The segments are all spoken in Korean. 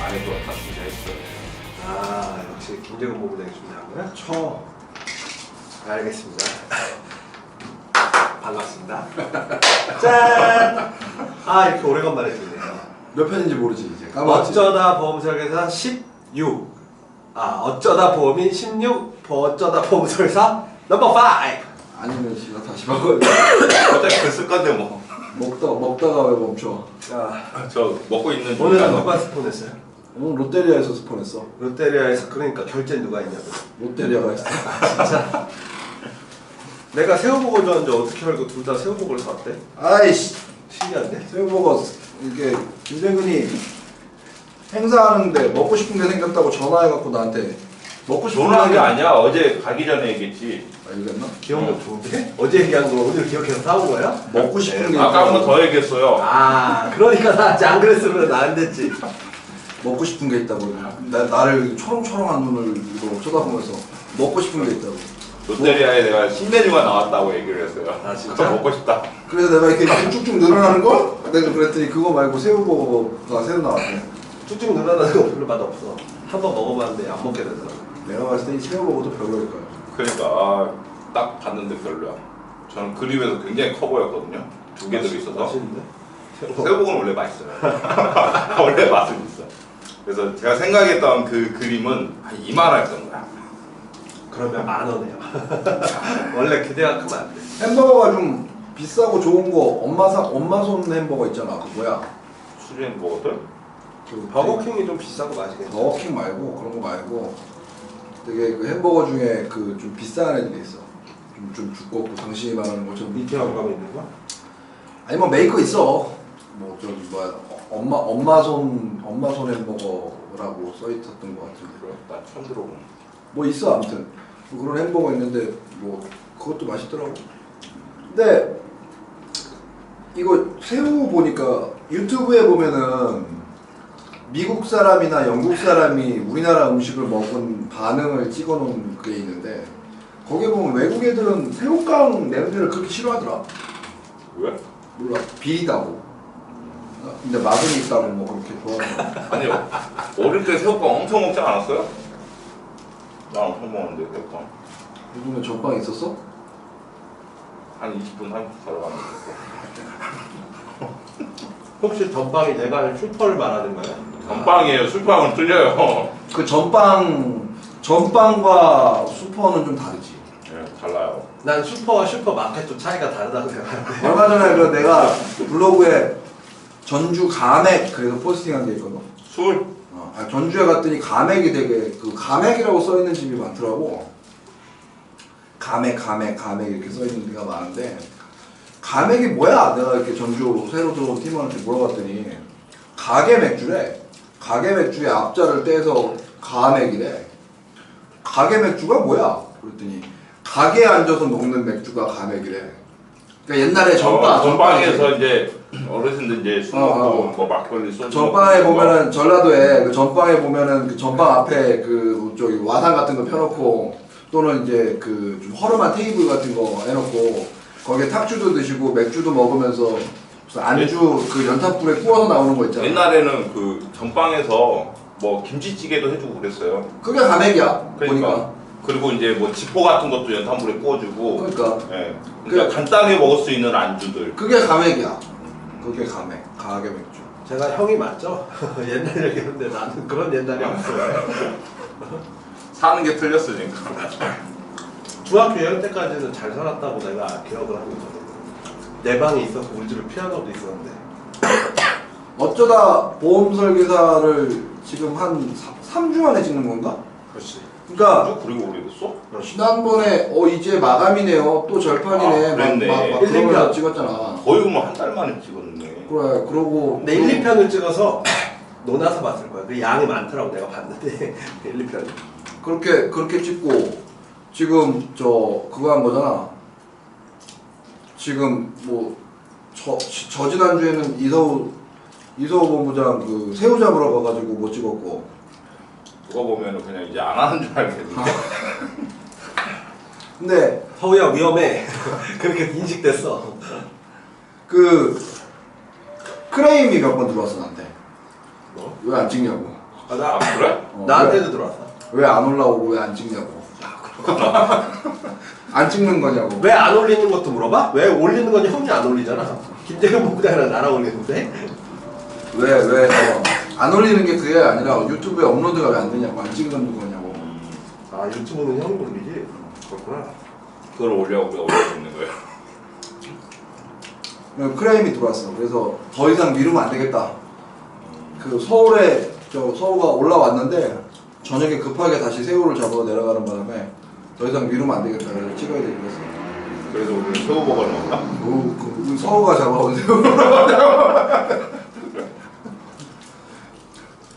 안에서 다 준비했어요. 아 역시 김재근 본부장이 준비한 거야? 알겠습니다. 반갑습니다. 짠! 아 이렇게 오래간만에 듣네요. 몇 편인지 모르지 이제 까먹었지. 어쩌다 보험설계사 16. 아 어쩌다 보험인 16. 어쩌다 보험설사 넘버 5. 아니면 씨가 다시 바꿔. 어차피 그쓸 건데 뭐. 먹다가 왜 멈춰? 자 저 먹고 있는 오늘은 중이라서. 누가 스폰했어요? 오늘 롯데리아에서 스폰했어. 롯데리아에서 그러니까 결제 누가 있냐고. 롯데리아가 했어. 진짜. 내가 새우복을 좋아하는데 어떻게 알고 둘 다 새우복을 사왔대? 아이씨 신기한데? 새우버거 이게 김재근이 행사하는데 먹고 싶은 게 생겼다고 전화해갖고 나한테 먹고 싶은 전화한 게 아니야. 어제 가기 전에 얘기했지. 알겠나? 기억력 좋은데? 어제 얘기한 거 오늘 기억해서 사온 거야? 먹고 싶은 게 아까 한 번 더 얘기했어요. 아 그러니까 나한테 안 그랬으면 나 안 됐지. 먹고 싶은 게 있다고. 나를 초롱초롱한 눈을 이거 쳐다보면서 먹고 싶은 게 있다고. 롯데리아에 내가 신메뉴가 나왔다고 얘기를 했어요. 아, 진짜? 먹고 싶다. 그래서 내가 이렇게 쭉쭉 늘어나는 거? 내가 그랬더니 그거 말고 새우버거가 새로 나왔대. 쭉쭉 늘어나는 거 별로 맛없어. 한 번 먹어봤는데 안 먹게 되더라고. 내가 봤을 때 이 새우버거도 별로일 거야. 그러니까 딱 봤는데 별로야. 저는 그림에서 굉장히 커 보였거든요. 두 개 들어있어서. 맛있는데? 새우복은 원래 맛있어요. 원래 맛은 있어. 그래서 제가 생각했던 그 그림은 한 2만 원이었던 거야. 그러면 10,000원이야. 원래 기대가 크면 안 돼. 햄버거가 좀 비싸고 좋은 거 엄마 손 햄버거 있잖아. 그 뭐야? 수리엔 먹었어요? 그 버거킹이 좀 비싸고 맛있겠지. 버거킹 말고 그런 거 말고 되게 그 햄버거 중에 그 좀 비싼 애들이 있어. 좀 두껍고 당신이 말하는 것처럼 밑에 감이 있는 거야? 아니 뭐 메이커 있어. 뭐 저기 뭐야 엄마 손 햄버거라고 써 있었던 것 같은데. 그래? 나 처음 들어보는. 뭐 있어 아무튼 뭐 그런 햄버거 있는데 뭐 그것도 맛있더라고. 근데 이거 새우 보니까 유튜브에 보면은 미국 사람이나 영국 사람이 우리나라 음식을 먹은 반응을 찍어놓은 그게 있는데 거기에 보면 외국 애들은 새우깡 냄새를 그렇게 싫어하더라. 왜? 몰라 비리다고. 근데 맛은 있다고 뭐 그렇게 좋아하는. 아니요. 어릴 때 새우깡 엄청 먹지 않았어요? 나 엄청 먹었는데 새우깡. 요즘에 전빵 있었어? 한 20분 30분 걸어가는 거. 혹시 전방이 내가 하는 슈퍼를 말하는 거야? 전빵이에요. 술빵은 틀려요. 그 전빵과 슈퍼는 좀 다르지. 네, 달라요. 난 슈퍼와 슈퍼마켓도 차이가 다르다고 생각하는데. 얼마 전에 그 내가 블로그에 전주 가맥 그래서 포스팅한 게 있거든. 술? 전주에 갔더니 가맥이 되게 그 가맥이라고 써 있는 집이 많더라고. 가맥 이렇게 써 있는 데가 많은데 가맥이 뭐야? 내가 이렇게 전주 새로 들어온 팀원한테 물어봤더니 가게 맥주래. 가게 맥주의 앞자를 떼서 가맥이래. 가게 맥주가 뭐야? 그랬더니 가게에 앉아서 먹는 맥주가 가맥이래. 그러니까 옛날에 전빵에서 이제 어르신들 이제 술 먹고 뭐 막걸리 소주 전방에 먹고 보면은 전라도에 그 전방에 보면은 그 전방 앞에 그 저기 와상 같은 거 펴놓고 또는 이제 그 좀 허름한 테이블 같은 거 해놓고 거기에 탁주도 드시고 맥주도 먹으면서 무슨 안주 그 연탄불에 구워서 나오는 거 있잖아. 옛날에는 그 전빵에서 뭐 김치찌개도 해주고 그랬어요. 그게 가맥이야. 그러니까. 보니까. 그리고 이제 뭐 지포 같은 것도 연탄불에 구워주고. 그러니까. 예. 그러니까 간단하게 먹을 수 있는 안주들. 그게 가맥이야. 그게 가맥. 가게 맥주. 제가 형이 맞죠? 옛날 얘기인데 나는 그런 옛날이 없어요. 사는 게 틀렸으니까. 중학교 2학년 때까지는 잘 살았다고 내가 기억을 하고 있거든. 내 방에 있었고 우리 집에 피아노도 있었는데. 어쩌다 보험 설계사를 지금 한 3주 만에 찍는 건가? 그렇지. 그러니까 그리고 오래됐어? 지난번에 이제 마감이네요. 또 절판이네. 아, 그랬네. 막 그러면서 찍었잖아. 거의 뭐 한 달 만에 찍었네. 그래. 그러고 근데 1, 2편을 찍어서 논아서 봤을 거야. 그 양이 많더라고 내가 봤는데 1, 2편. 그렇게 찍고 지금 그거 한 거잖아. 지금 뭐 저 지난주에는 이서우 본부장 그 새우 잡으러 가가지고 못 찍었고. 그거 보면은 그냥 이제 안 하는 줄 알겠는데. 근데 서우야 위험해. 그렇게 인식됐어. 그 크레임이 몇 번 들어왔어 나한테. 뭐? 왜 안 찍냐고. 나 그래? 나한테도 들어왔어. 왜 안 올라오고 왜 안 찍냐고. 안 찍는 거냐고. 왜 안 올리는 것도 물어봐? 왜 올리는 건 형이 안 올리잖아. 김재현 목장이랑 나랑 올리는데. 왜 안 올리는 게 그게 아니라 유튜브에 업로드가 왜 안 되냐고. 안 찍는 거냐고. 아 유튜브는 형이 올리지. 그렇구나. 그걸 올려 우리가 올릴 수 있는 거예요. 크레임이 들어왔어. 그래서 더 이상 미루면 안 되겠다. 그 서울에 서우가 올라왔는데 저녁에 급하게 다시 새우를 잡으러 내려가는 바람에 더 이상 미루면 안 되겠다. 그래서 찍어야 되겠어. 그래서 우리는 새우 먹으러 먹나? 서우가 잡아온 새우.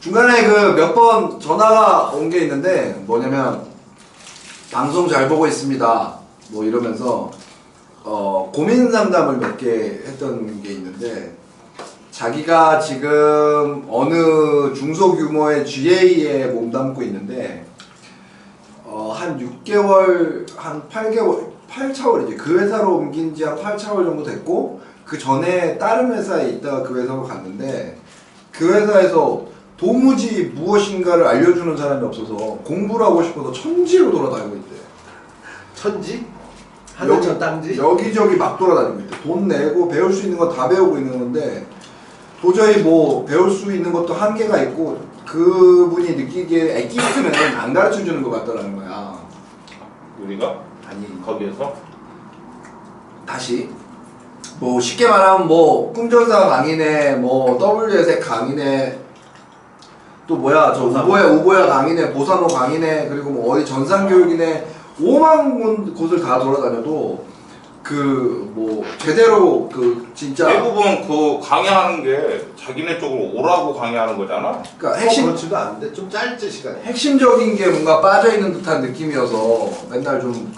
중간에 그 몇 번 전화가 온 게 있는데 뭐냐면 방송 잘 보고 있습니다. 뭐 이러면서 고민 상담을 몇 개 했던 게 있는데 자기가 지금 어느 중소규모의 GA에 몸담고 있는데 한 6개월, 한 8개월, 8차월이지. 그 회사로 옮긴 지 한 8차월 정도 됐고 그 전에 다른 회사에 있다가 그 회사로 갔는데 그 회사에서 도무지 무엇인가를 알려주는 사람이 없어서 공부를 하고 싶어서 천지로 돌아다니고 있대. 천지? 하늘천 땅지? 여기저기 막 돌아다니고 있대. 돈 내고 배울 수 있는 건 다 배우고 있는 건데 도저히 뭐 배울 수 있는 것도 한계가 있고 그분이 느끼기에 엑기스트는 안 가르쳐 주는 것 같다라는 거야. 우리가? 아니 거기에서? 다시 뭐 쉽게 말하면 뭐 꿈전사 강의네, 뭐 WS의 강의네, 또 뭐야 저 우보야 강의네, 보사노 강의네, 그리고 뭐 어디 전산교육이네, 5만 곳을 다 돌아다녀도 그 뭐 제대로 그 진짜 대부분 그 강의하는 게 자기네 쪽으로 오라고 강의하는 거잖아. 그러니까 핵심 그렇지도 않은데 좀 짧지 시간이. 핵심적인 게 뭔가 빠져 있는 듯한 느낌이어서 맨날 좀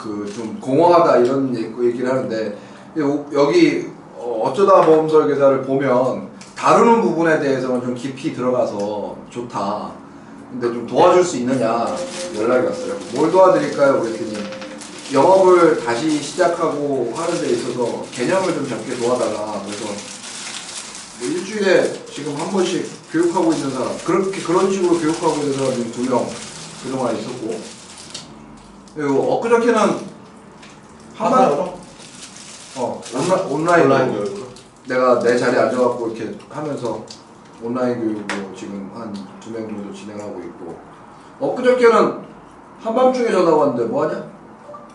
공허하다 이런 얘기를 하는데 여기 어쩌다 보험 설계사를 보면 다루는 부분에 대해서는 좀 깊이 들어가서 좋다. 근데 좀 도와줄 수 있느냐 연락이 왔어요. 뭘 도와드릴까요? 그랬더니 영업을 다시 시작하고 하는 데 있어서 개념을 좀 잡게 도와달라. 그래서 뭐 일주일에 지금 한 번씩 교육하고 있는 사람, 그런 식으로 교육하고 있는 사람이 2명 그동안 있었고, 그리고 엊그저께는 온라인 교육으로. 내가 내 자리에 앉아갖고 이렇게 하면서 온라인 교육으로 지금 한 2명 정도 진행하고 있고, 엊그저께는 한밤중에 전화가 왔는데 뭐하냐?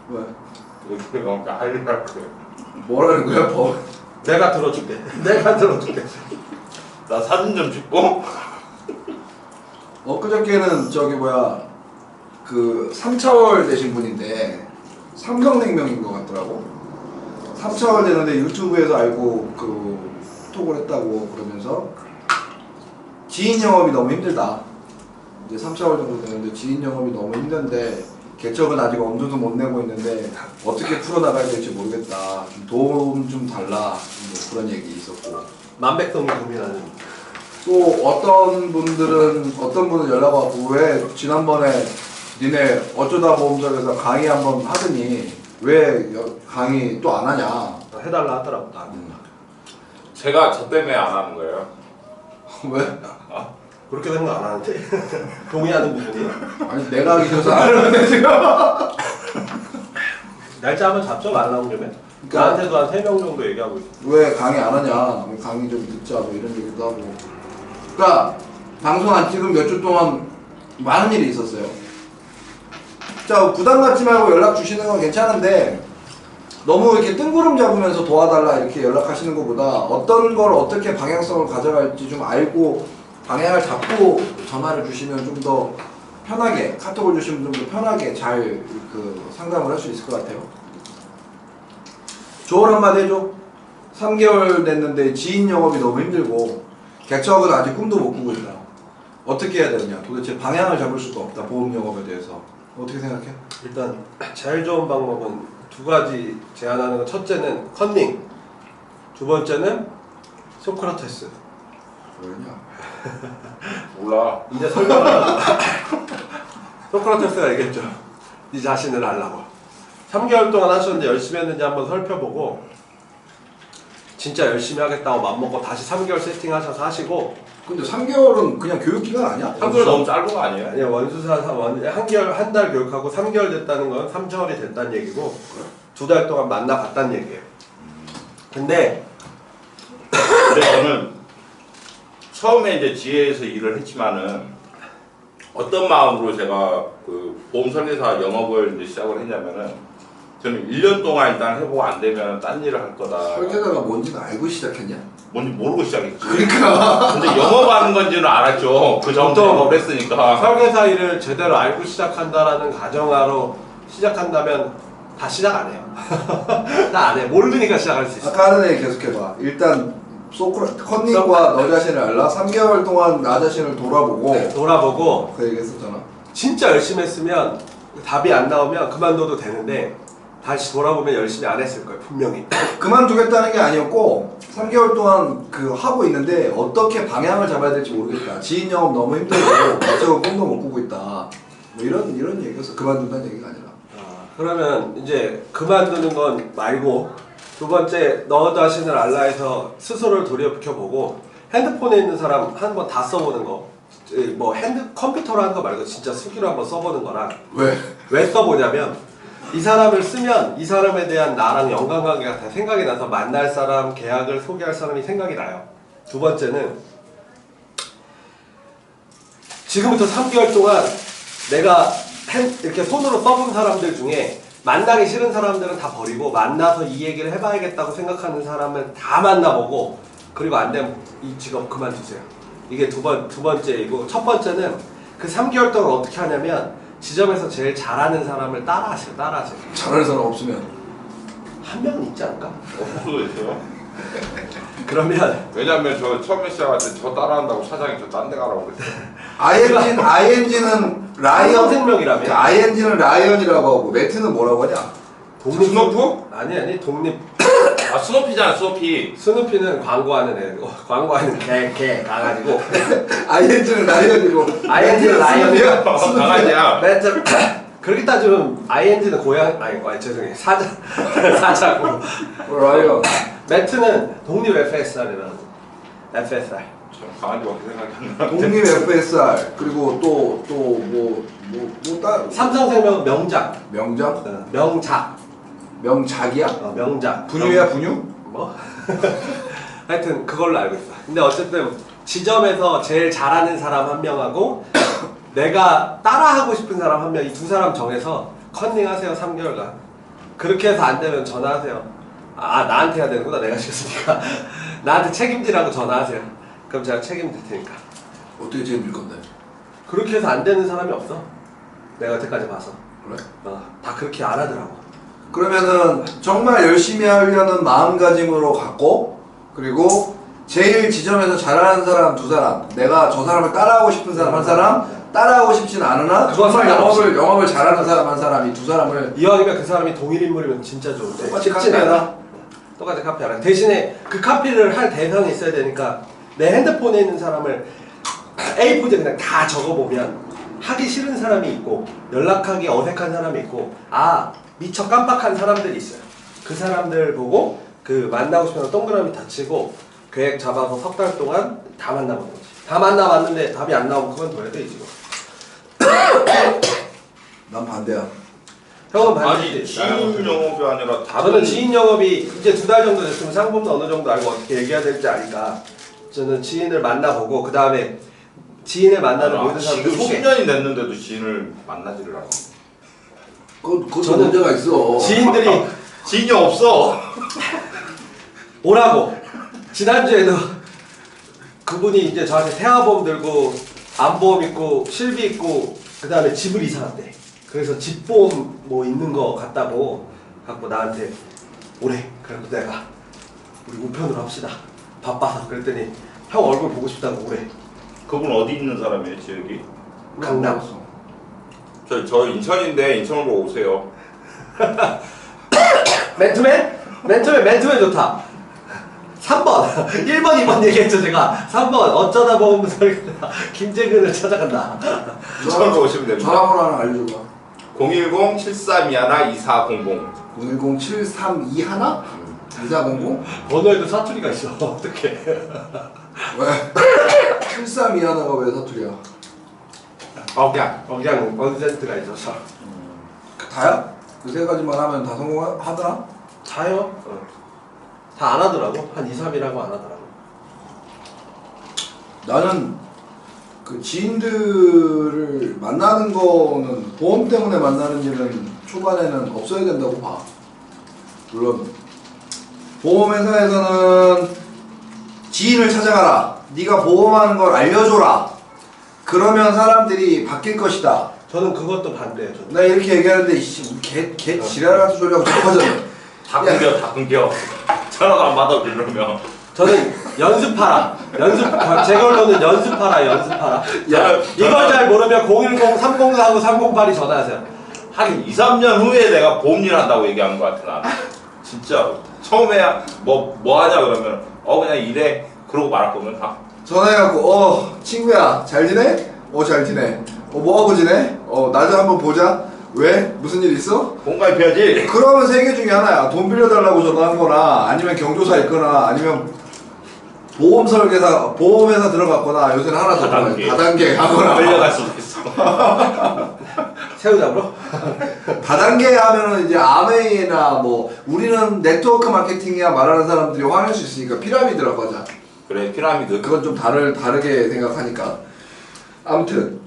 왜? 그러니까 하려고 그래. 뭐라는 거야? 내가 들어줄게. 내가 들어줄게. 나 사진 좀 찍고. 엊그저께는 저기 뭐야 그 3차월 되신 분인데 삼성냉명인 것 같더라고. 3차월 되는데 유튜브에서 알고 그 톡을 했다고 그러면서 지인 영업이 너무 힘들다. 이제 3차월 정도 되는데 지인 영업이 너무 힘든데 개척은 아직 엄두도 못 내고 있는데 어떻게 풀어나가야 될지 모르겠다. 좀 도움 좀 달라. 뭐 그런 얘기 있었고. 만백성이 고민하는. 또 어떤 분은 연락 왔고 왜 지난번에 니네 어쩌다 보험사에서 강의 한번 하더니 왜 강의 또 안 하냐. 해달라 하더라고 나한테. 제가 저 때문에 안 하는 거예요. 왜? 그렇게 생각 안 하는데? 동의하는 부분이. 아니 내가 하기 싫어서 안 하는데 지금. 날짜 한번 잡죠 말라고 그러면. 그러니까 나한테도 한 3명 정도 얘기하고 있어. 왜 강의 안 하냐. 왜 강의 좀 듣자 뭐 이런 얘기도 하고. 그러니까 방송 안 찍은 몇 주 동안 많은 일이 있었어요. 자 부담 갖지 말고 연락 주시는 건 괜찮은데 너무 이렇게 뜬구름 잡으면서 도와달라 이렇게 연락하시는 것보다 어떤 걸 어떻게 방향성을 가져갈지 좀 알고 방향을 잡고 전화를 주시면 좀 더 편하게, 카톡을 주시면 좀 더 편하게 잘 그 상담을 할 수 있을 것 같아요. 조언 한마디 해줘. 3개월 됐는데 지인 영업이 너무 힘들고 개척은 아직 꿈도 못 꾸고 있다. 어떻게 해야 되느냐. 도대체 방향을 잡을 수가 없다. 보험 영업에 대해서. 어떻게 생각해? 일단 제일 좋은 방법은 2가지 제안하는 거. 첫째는 컨닝, 두 번째는 소크라테스. 뭐냐? 몰라. 이제 설명을 하고. 소크라테스가 얘기했죠. 네 자신을 알라고. 3개월 동안 하셨는데 열심히 했는지 한번 살펴보고 진짜 열심히 하겠다고 맘먹고 다시 3개월 세팅하셔서 하시고 근데 3개월은 그냥 교육기간 아니야? 3개월 너무 짧은 거 아니에요? 아니야 원수사 한 달 교육하고 3개월 됐다는 건 3개월이 됐다는 얘기고 2달 동안 만나봤다는 얘기예요. 근데 저는 처음에 이제 지혜에서 일을 했지만은 어떤 마음으로 제가 그 보험 설계사 영업을 이제 시작을 했냐면은 저는 1년 동안 일단 해보고 안 되면 딴 일을 할 거다. 설계사가 뭔지는 알고 시작했냐? 뭔지 모르고 시작했지. 그러니까 근데 영업하는 건지는 알았죠. 그 전부터 보통 영업을 했으니까. 설계사 일을 제대로 알고 시작한다라는 가정하로 시작한다면 다 시작 안 해요. 다 안 해. 모르니까 시작할 수 있어. 아까 하는 얘기 계속해봐. 일단 컨닝과 너 자신을 알라. 3개월 동안 나 자신을 돌아보고 돌아보고 그 얘기 했었잖아. 진짜 열심히 했으면 답이 안 나오면 그만둬도 되는데 다시 돌아보면 열심히 안 했을 거예요. 분명히. 그만두겠다는 게 아니었고 3개월 동안 그 하고 있는데 어떻게 방향을 잡아야 될지 모르겠다. 지인 영업 너무 힘들고 어쩌고 꿈도 못 꾸고 있다. 뭐 이런 얘기였어. 그만둔다는 얘기가 아니라. 그러면 이제 그만두는 건 말고 두 번째 너 자신을 알라해서 스스로를 돌이켜보고 핸드폰에 있는 사람 한 번 다 써보는 거. 뭐 컴퓨터로 하는 거 말고 진짜 수기로 한번 써보는 거랑 왜 써보냐면 이 사람을 쓰면 이 사람에 대한 나랑 연관관계가 다 생각이 나서 만날 사람, 계약을 소개할 사람이 생각이 나요. 두 번째는 지금부터 3개월 동안 내가 이렇게 손으로 써본 사람들 중에 만나기 싫은 사람들은 다 버리고 만나서 이 얘기를 해봐야겠다고 생각하는 사람은 다 만나보고 그리고 안 되면 이 직업 그만두세요. 이게 두 번째이고 첫 번째는 그 3개월 동안 어떻게 하냐면 지점에서 제일 잘하는 사람을 따라하세요. 잘하는 사람 없으면 한 명은 있지 않을까? 없어도 있어요. 그러면 왜냐면 저 처음에 시작할 때 저 따라한다고 사장이 저 딴 데 가라고 그랬어요. ING는 라이언 생명이라며? ING는 라이언이라고 하고 매트는 뭐라고 하냐? 스노프? 아니 독립. 아 스노피잖아 스노피. 스누피는 광고하는 애고 광고하는 개 가가지고 ING는 라이언이고 ING는 라이언이야. 강아지야. 매트 그렇게 따지면 ING는 고양 아니 죄송해요 사자고 라이언. 매트는 독립 FSR이라는 FSR 저 강아지밖에 생각이 안 나. 독립 FSR 그리고 또뭐따 삼성생명은 명작 명장? 명작 명작이야? 명작 분유야 분유? 뭐? 하여튼 그걸로 알고 있어. 근데 어쨌든 지점에서 제일 잘하는 사람 한 명하고 내가 따라하고 싶은 사람 한 명 이 두 사람 정해서 컨닝 하세요 3개월간. 그렇게 해서 안 되면 전화하세요. 아 나한테 해야 되는구나 내가 시켰으니까. 나한테 책임지라고 전화하세요. 그럼 제가 책임질 테니까. 어떻게 책임질 건데? 그렇게 해서 안 되는 사람이 없어. 내가 여태까지 봐서. 그래? 다 그렇게 안 하더라고. 그러면은 정말 열심히 하려는 마음가짐으로 갖고 그리고 제일 지점에서 잘하는 사람 두 사람 내가 저 사람을 따라하고 싶은 사람 한 사람 따라하고 싶진 않으나 그건 정말 상관없이. 영업을 잘하는 사람 한 사람 이 두 사람을 이왕이면 그 사람이 동일 인물이면 진짜 좋은데 똑같이 쉽진 카피 않아. 하나? 똑같이 카피하라. 대신에 그 카피를 할 대상이 있어야 되니까 내 핸드폰에 있는 사람을 A4에 그냥 다 적어보면 하기 싫은 사람이 있고 연락하기 어색한 사람이 있고 아 미처 깜빡한 사람들이 있어요. 그 사람들 보고 그 만나고 싶으면 동그라미 다 치고 계획 잡아서 석 달 동안 다 만나보는 거지. 다 만나봤는데 답이 안 나오면 그만둬야 돼 지금. 난 반대야. 형은 아니 반드시 지인 영업이 아니라 저는 지인 영업이 이제 2달 정도 됐으면 상품도 어느 정도 알고 어떻게 얘기해야 될지 아니까 저는 지인을 만나보고 그 다음에 지인을 만나는 모든 사람들 지금 소개 10년이 됐는데도 지인을 만나지를 않아. 그것도 저는 문제가 있어. 지인들이 지인이 없어. 오라고 지난주에도 그분이 이제 저한테 태아보험 들고 암보험 있고 실비 있고 그 다음에 집을 이사 갔대. 그래서 집보험 뭐 있는 거 같다고 갖고 나한테 오래. 그래서 내가 우리 우편으로 합시다 바빠서. 그랬더니 형 얼굴 보고 싶다고 오래. 그분 어디 있는 사람이에요 지역이? 강남. 저 인천인데 인천으로 오세요. 맨투맨? 맨투맨 좋다. 3번 1번 2번 얘기했죠 제가. 3번 어쩌다 보면 김재근을 찾아간다. 인천으로 오시면 됩니다. 전화번호 하나 알려줘봐. 010-7321-2400 010-732 하나? 2400? 번호에도 사투리가 있어. 어떡해. 왜? 73이 하나가 왜 사투리야? 억양 언센트가 있어서. 다야? 그 세 가지만 하면 다 성공하더라? 다요? 다 안 하더라고. 한 2, 3이라고 안 하더라고. 나는 그 지인들을 만나는 거는 보험 때문에 만나는 일은 초반에는 없어야 된다고 봐. 물론 보험회사에서는 지인을 찾아가라. 네가 보험하는 걸 알려줘라. 그러면 사람들이 바뀔 것이다. 저는 그것도 반대예요. 저는. 나 이렇게 얘기하는데 이씨 개 지랄 같은 소리하고 자빠졌네. 다 끊겨. 전화도 안 받아 그러면. 저는 연습하라. 제 결론은 연습하라. 야, 이걸 잘 모르면 010-304하고 308이 전화하세요. 한 2, 3년 후에 내가 보험일 한다고 얘기하는 것 같아 나는. 진짜 처음에 뭐 하냐 그러면 그냥 이래 그러고 말할 거면 다. 전화해갖고 친구야 잘 지내? 잘 지내. 뭐하고 지내? 나 좀 한번 보자. 왜? 무슨 일 있어? 보험 가입해야지. 그러면 세 개 중에 하나야. 돈 빌려달라고 전화한 거나 아니면 경조사 있거나 아니면 보험회사 들어갔거나 요새는 하나 더 다단계. 다단계 하거나 끌려갈 수도 있어. 새우잡으러? 다단계 하면은 이제 아메이나 뭐 우리는 네트워크 마케팅이야 말하는 사람들이 화낼 수 있으니까 피라미드라고 하자. 그래 피라미드. 그건 좀 다르게 생각하니까. 아무튼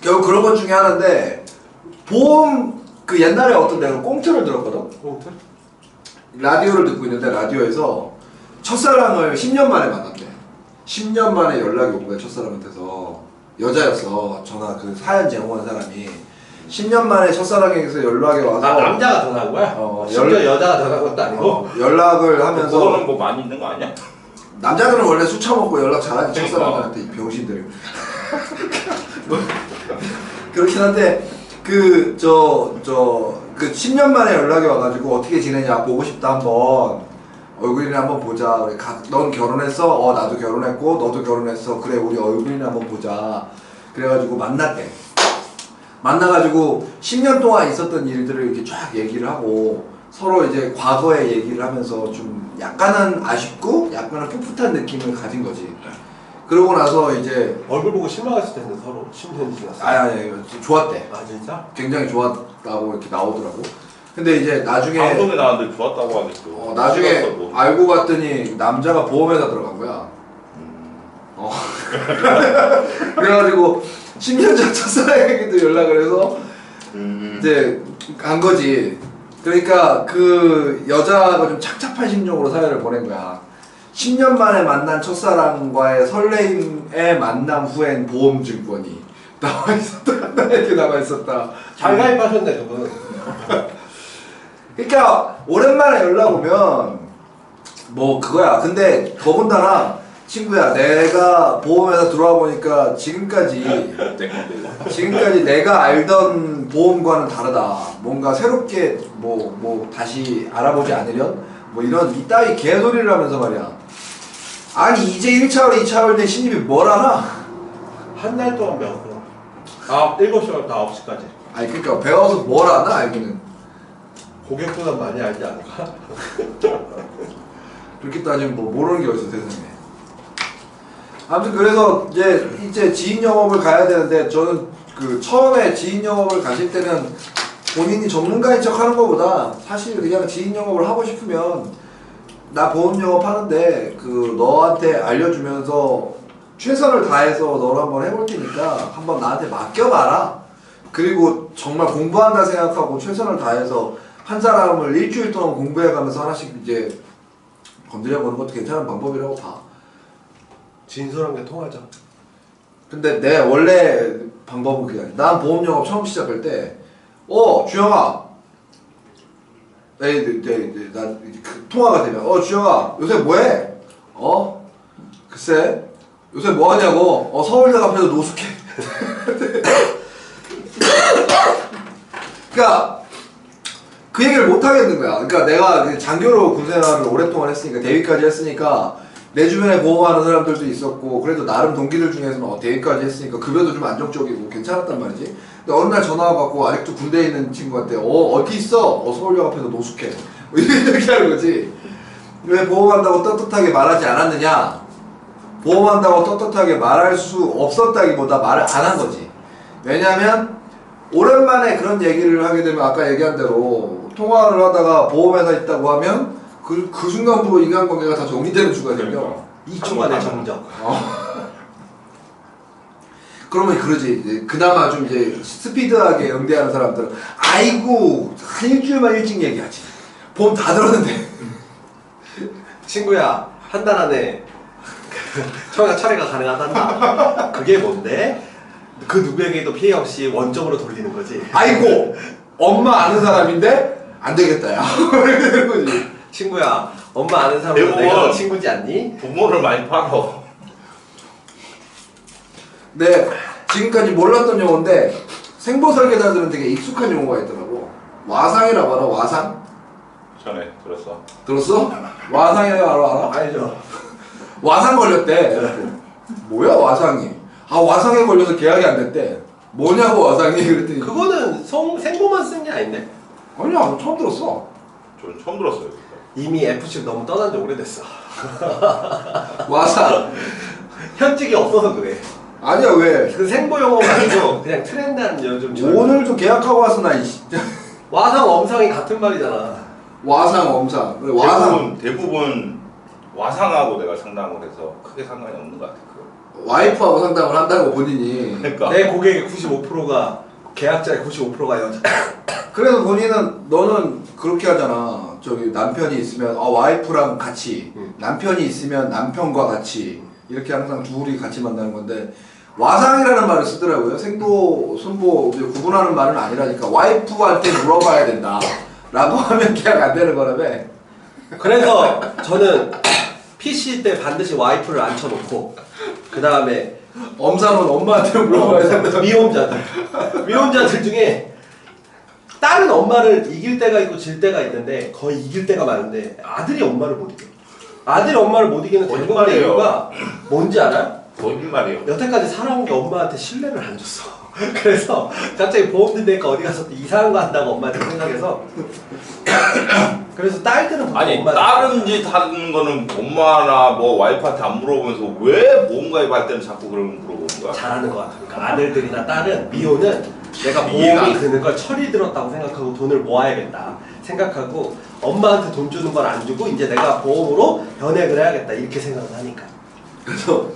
결국 그런 것 중에 하나인데 보험 그 옛날에 어떤 내가 꽁트를 들었거든. 꽁트? 라디오를 듣고 있는데 라디오에서 첫사랑을 10년 만에 만났대. 10년 만에 연락이 온 거야 첫사람한테서. 여자였어. 전화 그 사연 제공한 사람이 10년 만에 첫사랑에게서 연락이 와서 남자가 전화한 거야? 심지어 여자가 전화한 것도 아니고? 연락을 하면서 그거는 뭐 많이 있는 거 아니야? 남자들은 원래 술 처먹고 연락 잘하지 그러니까. 첫사람한테 이 병신들. 뭐, 그렇긴 한데 그 10년 만에 연락이 와가지고 어떻게 지내냐 보고 싶다 한번 얼굴이나 한번 보자. 그래, 넌 결혼했어? 나도 결혼했고 너도 결혼했어. 그래 우리 얼굴이나 한번 보자. 그래가지고 만났대. 만나가지고 10년 동안 있었던 일들을 이렇게 쫙 얘기를 하고 서로 이제 과거의 얘기를 하면서 좀 약간은 아쉽고 약간은 풋풋한 느낌을 가진 거지. 그러고 나서 이제 얼굴 보고 실망했을 텐데 서로 10년이 지났어. 아니 좋았대. 아 진짜? 굉장히 좋았다고 이렇게 나오더라고. 근데 이제 나중에 방송에 나왔는데 좋았다고 하겠죠. 나중에 뭐. 알고 봤더니 남자가 보험회사 들어간 거야. 그래가지고 10년 전 첫사랑에게도 연락을 해서 이제 간 거지. 그러니까 그 여자가 좀 착잡한 심정으로 사연을 보낸 거야. 10년 만에 만난 첫사랑과의 설레임의 만남 후엔 보험증권이 나와 있었다. 이렇게 나와 있었다. 잘 가입하셨네 그분. 그러니까 오랜만에 연락 오면 뭐 그거야. 근데 더군다나 친구야 내가 보험회사 들어와 보니까 지금까지 내가 알던 보험과는 다르다. 뭔가 새롭게 뭐 다시 알아보지 않으련 뭐 이런 이따위 개소리를 하면서 말이야. 아니 이제 1차월 2차월 된 신입이 뭘 알아? 한 달 동안 배웠구나. 7시부터 9시까지. 아니 그러니까 배워서 뭘 아나 알기는. 고객보다 많이 알지 않을까? 그렇게 따지면 뭐 모르는 게 어딨어 세상에. 아무튼 그래서 이제 지인 영업을 가야 되는데 저는 그 처음에 지인 영업을 가실 때는 본인이 전문가인 척 하는 것보다 사실 그냥 지인 영업을 하고 싶으면 나 보험 영업 하는데 그 너한테 알려주면서 최선을 다해서 너를 한번 해볼 테니까 한번 나한테 맡겨봐라. 그리고 정말 공부한다 생각하고 최선을 다해서 한 사람을 일주일 동안 공부해가면서 하나씩 이제 건드려보는 것도 괜찮은 방법이라고 봐. 진솔한 게 통하죠. 근데 내 원래 방법은 그게 아니야. 난 보험 영업 처음 시작할 때 주영아 난 통화가 되면 주영아 요새 뭐해? 글쎄 요새 뭐하냐고 서울대 앞에서 노숙해. 그러니까 그 얘기를 못 하겠는 거야. 그러니까 내가 장교로 군생활을 오랫동안 했으니까 대위까지 했으니까 내 주변에 보험하는 사람들도 있었고 그래도 나름 동기들 중에서는 대위까지 했으니까 급여도 좀 안정적이고 괜찮았단 말이지. 근데 어느 날 전화가 받고 아직도 군대에 있는 친구한테 어디 있어? 서울역 앞에서 노숙해. 이렇게 하는 거지. 왜 보험한다고 떳떳하게 말하지 않았느냐? 보험한다고 떳떳하게 말할 수 없었다기보다 말을 안 한 거지. 왜냐면 오랜만에 그런 얘기를 하게 되면 아까 얘기한 대로 통화를 하다가 보험회사 있다고 하면 그 순간부로 인간관계가 다 정리되는 수가 생겨. 2초 만에 정적. 그러면 그러지. 이제 그나마 좀 이제 스피드하게 응대하는 사람들은 아이고 한 일주일만 일찍 얘기하지. 보험 다 들었는데. 친구야, 한 달 안에 청약 처리가 가능하단다. 그게 뭔데? 그 누구에게도 피해 없이 원점으로 돌리는 거지. 아이고 엄마 아는 사람인데 안 되겠다 야. 이렇게 되는 거지. 친구야, 엄마 아는 사람은 대부분 내가 너 친구지 않니? 부모를 많이 팔어. 네, 지금까지 몰랐던 용어인데 생보 설계자들은 되게 익숙한 용어가 있더라고. 와상이라고 알아? 와상? 전에 들었어. 들었어? 와상이라고 알아? 알죠. 와상 걸렸대. 뭐야 와상이? 아 와상에 걸려서 계약이 안 됐대. 뭐냐고 와상이 그랬더니 그거는 생보만 쓴 게 아닌데? 아니야 처음 들었어. 저는 처음 들었어요. 이미 FC 너무 떠난 지 오래됐어. 와상 현직이 없어서 그래. 아니야 왜? 그 생보 용어가 아니고 그냥 트렌드한 요즘 오늘도 계약하고 왔어 나 이. 와상 엄상이 같은 말이잖아. 와상 엄상. 그래, 와상 대부분 와상하고 내가 상담을 해서 크게 상관이 없는 것 같아. 그거. 와이프하고 상담을 한다고 본인이. 그러니까 내 고객의 95%가 계약자의 95%가 여자. 그래서 본인은 너는 그렇게 하잖아. 저기 남편이 있으면 와이프랑 같이, 남편이 있으면 남편과 같이 이렇게 항상 둘이 같이 만나는 건데 와상이라는 말을 쓰더라고요. 생보, 순보 이제 구분하는 말은 아니라니까 와이프한테 물어봐야 된다. 라고 하면 계약 안 되는 거라며. 그래서 저는 PC 때 반드시 와이프를 앉혀놓고 그 다음에 엄사는 엄마한테 물어봐야 된다. 미혼자들 중에 딸은 엄마를 이길 때가 있고 질 때가 있는데 거의 이길 때가 많은데 아들이 엄마를 못 이겨. 아들이 엄마를 못 이기는 대부분의 거짓말이에요. 이유가 뭔지 알아요? 거짓말이에요. 여태까지 살아온 게 엄마한테 신뢰를 안 줬어. 그래서 갑자기 보험 든다니까 어디 가서 또 이상한 거 한다고 엄마한테 생각해서 그래서 딸들은 보통 아니 엄마한테 다른 짓 하는 거는 엄마나 뭐 와이프한테 안 물어보면서 왜 보험 가입할 때는 자꾸 그런 거 물어보는 거야? 잘하는 것 같아. 그러니까 아들들이나 딸은 미혼은 내가 이해가 보험이 안 드는 걸 철이 들었다고 생각하고 돈을 모아야겠다 생각하고 엄마한테 돈 주는 걸 안 주고 이제 내가 보험으로 변액을 해야겠다 이렇게 생각을 하니까. 그래서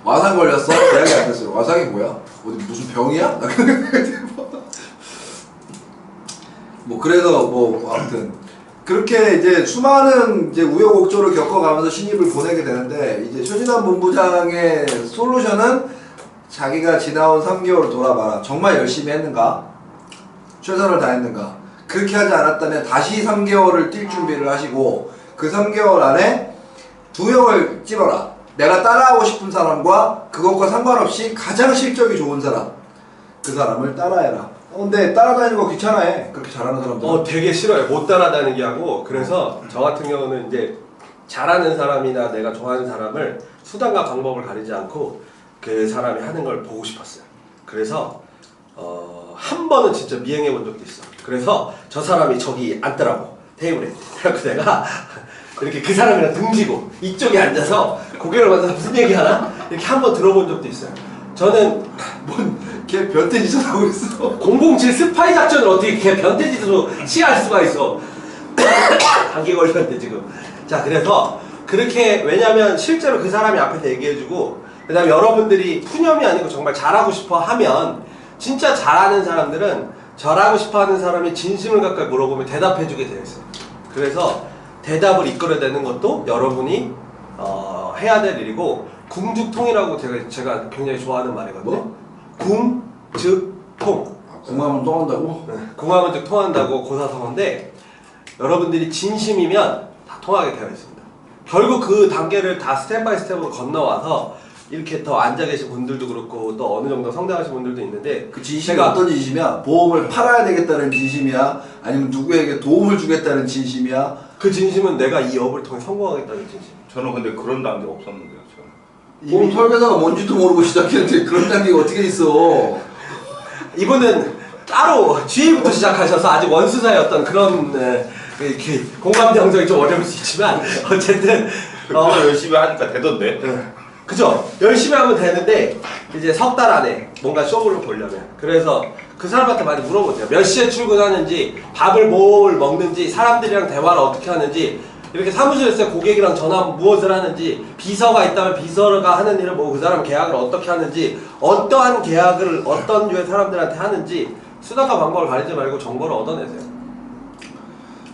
와상 걸렸어? 계약이 안 됐어요. 와상이 뭐야? 어디 무슨 병이야? 뭐 그래서 뭐 아무튼 그렇게 이제 수많은 이제 우여곡절을 겪어가면서 신입을 보내게 되는데 이제 최진환 본부장의 솔루션은 자기가 지나온 3개월을 돌아봐라. 정말 열심히 했는가? 최선을 다했는가? 그렇게 하지 않았다면 다시 3개월을 뛸 준비를 하시고 그 3개월 안에 두 명을 찝어라. 내가 따라하고 싶은 사람과 그것과 상관없이 가장 실적이 좋은 사람. 그 사람을 따라해라. 근데 따라다니는 거 귀찮아해. 그렇게 잘하는 사람들. 되게 싫어요. 못 따라다니게 하고. 그래서 저 같은 경우는 이제 잘하는 사람이나 내가 좋아하는 사람을 수단과 방법을 가리지 않고 그 사람이 하는 걸 보고 싶었어요. 그래서 한 번은 진짜 미행해 본 적도 있어. 그래서 저 사람이 저기 앉더라고 테이블에. 그래서 내가 이렇게 그 사람이랑 등지고 이쪽에 앉아서 고개를 만져서 무슨 얘기하나? 이렇게 한 번 들어본 적도 있어요. 저는 걔 변태짓을 하고 있어. 007 스파이 작전을 어떻게 걔 변태짓으로 취할 수가 있어. 감기 걸렸는데 지금. 자, 그래서 그렇게 왜냐면 실제로 그 사람이 앞에서 얘기해주고 그 다음에 여러분들이 푸념이 아니고 정말 잘하고 싶어 하면 진짜 잘하는 사람들은 잘하고 싶어 하는 사람이 진심을 가까이 물어보면 대답해주게 되어 있어요. 그래서 대답을 이끌어내는 것도 여러분이 해야 될 일이고 궁즉통이라고 제가 굉장히 좋아하는 말이거든요. 뭐? 궁, 즉, 통. 궁합은 또 한다고? 궁합은 즉 통한다고 고사성어인데 여러분들이 진심이면 다 통하게 되어 있습니다. 결국 그 단계를 다 스텝 바이 스텝으로 건너와서 이렇게 더 앉아 계신 분들도 그렇고 또 어느 정도 성장하신 분들도 있는데 그 진심이 어떤 진심이야? 보험을 팔아야 되겠다는 진심이야? 아니면 누구에게 도움을 주겠다는 진심이야? 그 진심은 내가 이 업을 통해 성공하겠다는 진심. 저는 근데 그런 단계 없었는데요. 저는. 보험 설계사가 뭔지도 모르고 시작했는데 그런 단계가 어떻게 있어? 이분은 따로 GA부터 시작하셔서 아직 원수사였던 그런 이렇게 공감 형성이 좀 어려울 수 있지만 어쨌든 그거 열심히 하니까 되던데. 그죠? 열심히 하면 되는데 이제 석 달 안에 뭔가 쇼부를 보려면 그래서 그 사람한테 많이 물어보세요. 몇 시에 출근하는지, 밥을 뭘 먹는지, 사람들이랑 대화를 어떻게 하는지, 이렇게 사무실에서 고객이랑 전화 무엇을 하는지, 비서가 있다면 비서가 하는 일을 뭐 그 사람 계약을 어떻게 하는지, 어떠한 계약을 어떤 류의 사람들한테 하는지 수단과 방법을 가리지 말고 정보를 얻어내세요.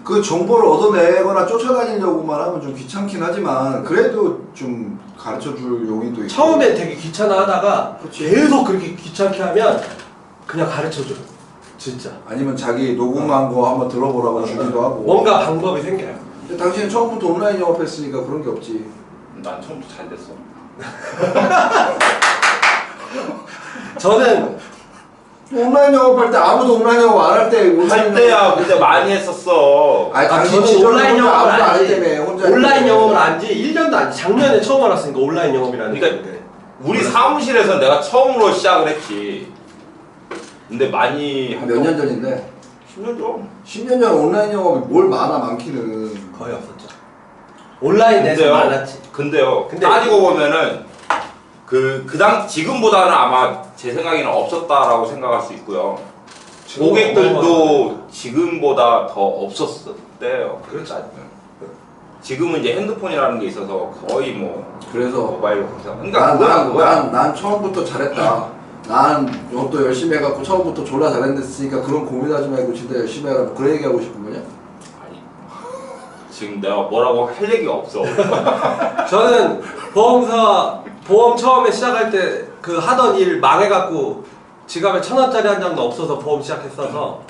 그 정보를 얻어내거나 쫓아다니려고만 하면 좀 귀찮긴 하지만 그래도 좀 가르쳐줄 용이 또 있고. 처음에 되게 귀찮아 하다가 그치. 계속 그렇게 귀찮게 하면 그냥 가르쳐줘. 진짜. 아니면 자기 녹음한 거 한번 들어보라고 주기도 하고. 뭔가 방법이 생겨요. 근데 당신은 처음부터 온라인 영업했으니까 그런 게 없지. 난 처음부터 잘 됐어. 저는 온라인 영업할 때 아무도 온라인 영업 안 할 때 할 때야 그때 많이 했었어. 아니 당신 저는 진짜 온라인 혼자 영업을 아무도 안 안지. 했다며 혼자 온라인 했다며. 영업을 안지 1년도 안지. 작년에 처음 알았으니까 온라인 영업이라는 그러니까 게. 우리 사무실에서 내가 처음으로 시작을 했지. 근데 많이 몇 년 전인데 10년 전. 10년 전 온라인 영업이 뭘 많기는. 거의 없었죠. 온라인에서 많았지. 근데요. 근데 따지고 보면은 지금보다는 아마 제 생각에는 없었다라고 생각할 수 있고요. 고객들도 지금보다 더 없었대요. 그렇지 않나요? 지금은 이제 핸드폰이라는 게 있어서 거의 뭐 그래서 모바일로 검색. 그러니까 그거야. 난 처음부터 잘했다. 난 또 열심히 해갖고 처음부터 졸라 잘했으니까 그런 고민하지 말고 진짜 열심히 해라. 뭐 그런 얘기하고 싶은 거냐? 아니, 지금 내가 뭐라고 할 얘기가 없어. 저는 보험 처음에 시작할 때 그 하던 일 망해갖고 지갑에 1,000원짜리 한 장도 없어서 보험 시작했어서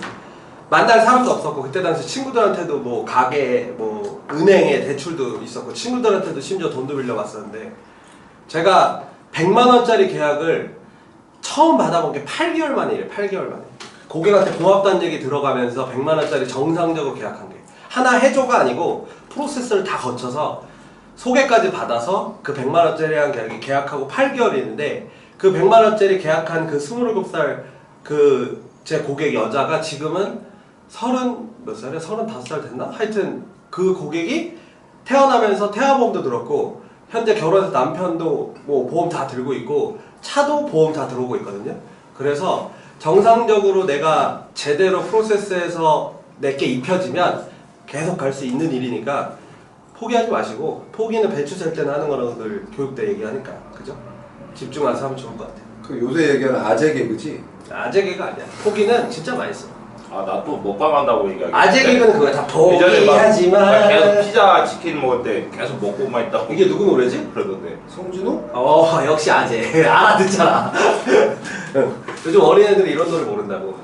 만날 사람도 없었고 그때 당시 친구들한테도 뭐 가게 뭐 은행에 대출도 있었고 친구들한테도 심지어 돈도 빌려갔었는데 제가 100만 원짜리 계약을 처음 받아본 게 8개월 만이에요. 8개월 만에 고객한테 고맙다는 얘기 들어가면서 100만 원짜리 정상적으로 계약한 게 하나 해줘가 아니고 프로세스를 다 거쳐서 소개까지 받아서 그 100만 원짜리 한 계약이 계약하고 8개월이 있는데 그 100만 원짜리 계약한 그 27살 그 제 고객 여자가 지금은 30몇 살이야? 35살 됐나? 하여튼 그 고객이 태어나면서 태아보험도 들었고 현재 결혼해서 남편도 뭐 보험 다 들고 있고 차도 보험 다 들어오고 있거든요. 그래서 정상적으로 내가 제대로 프로세스해서 내게 입혀지면 계속 갈 수 있는 일이니까 포기하지 마시고 포기는 배추 셀 때는 하는 거라고 늘 교육때 얘기하니까 그죠? 집중해서 하면 좋을 것 같아요. 그 요새 얘기하는 아재 개그지? 아재 개그 아니야. 포기는 진짜 많이 써. 아, 나 또 먹방 한다고 얘기하기. 아재 개그는 그거야. 다 예전에 막 포기하지만 계속 피자 치킨 먹을 때 계속 먹고만 있다고. 이게 누구 노래지? 그러던데. 성진호? 역시 아재. 알아듣잖아. 응. 요즘 어린애들이 이런 노래 모른다고.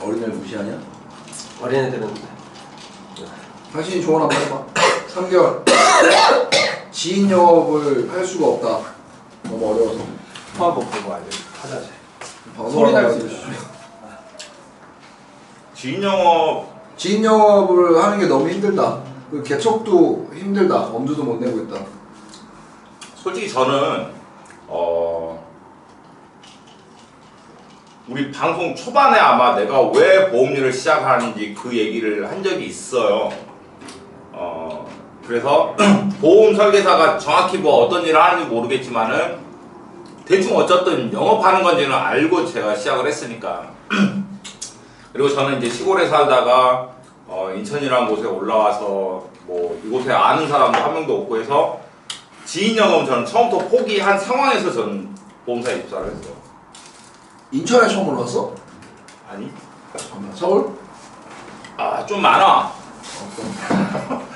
어린애를 무시하냐? 어린애들은 당신이 조언 한번 해봐. 3개월 지인 영업을 할 수가 없다. 너무 어려워서. 포함 보고 알려. 하자지. 소리 날수 있어. 지인 영업을 하는 게 너무 힘들다. 그 개척도 힘들다. 엄두도 못 내고 있다. 솔직히 저는 우리 방송 초반에 아마 내가 왜 보험료를 시작하는지 그 얘기를 한 적이 있어요. 그래서 보험 설계사가 정확히 뭐 어떤 일을 하는지 모르겠지만은 대충 어쨌든 영업하는 건지는 알고 제가 시작을 했으니까. 그리고 저는 이제 시골에 살다가 인천이라는 곳에 올라와서 뭐 이곳에 아는 사람도 한 명도 없고 해서 지인 영업은 저는 처음부터 포기한 상황에서 저는 보험사에 입사를 했어요. 인천에 처음 올라왔어? 아니? 서울? 아, 좀 많아.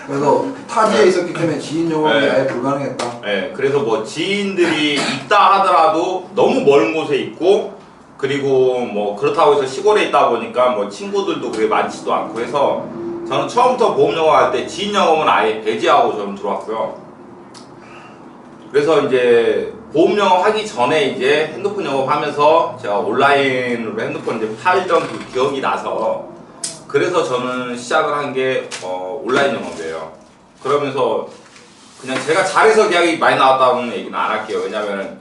그래서 타지에 있었기 때문에 지인 영업이 네. 아예 불가능했다. 네, 그래서 뭐 지인들이 있다 하더라도 너무 먼 곳에 있고 그리고 뭐 그렇다고 해서 시골에 있다 보니까 뭐 친구들도 그렇게 많지도 않고 해서 저는 처음부터 보험 영업할 때 지인 영업은 아예 배제하고 저는 들어왔고요. 그래서 이제 보험 영업하기 전에 이제 핸드폰 영업하면서 제가 온라인으로 핸드폰 이제 팔던 그 기억이 나서 그래서 저는 시작을 한 게 온라인 영업이에요. 그러면서 그냥 제가 잘해서 계약이 많이 나왔다는 얘기는 안 할게요. 왜냐면은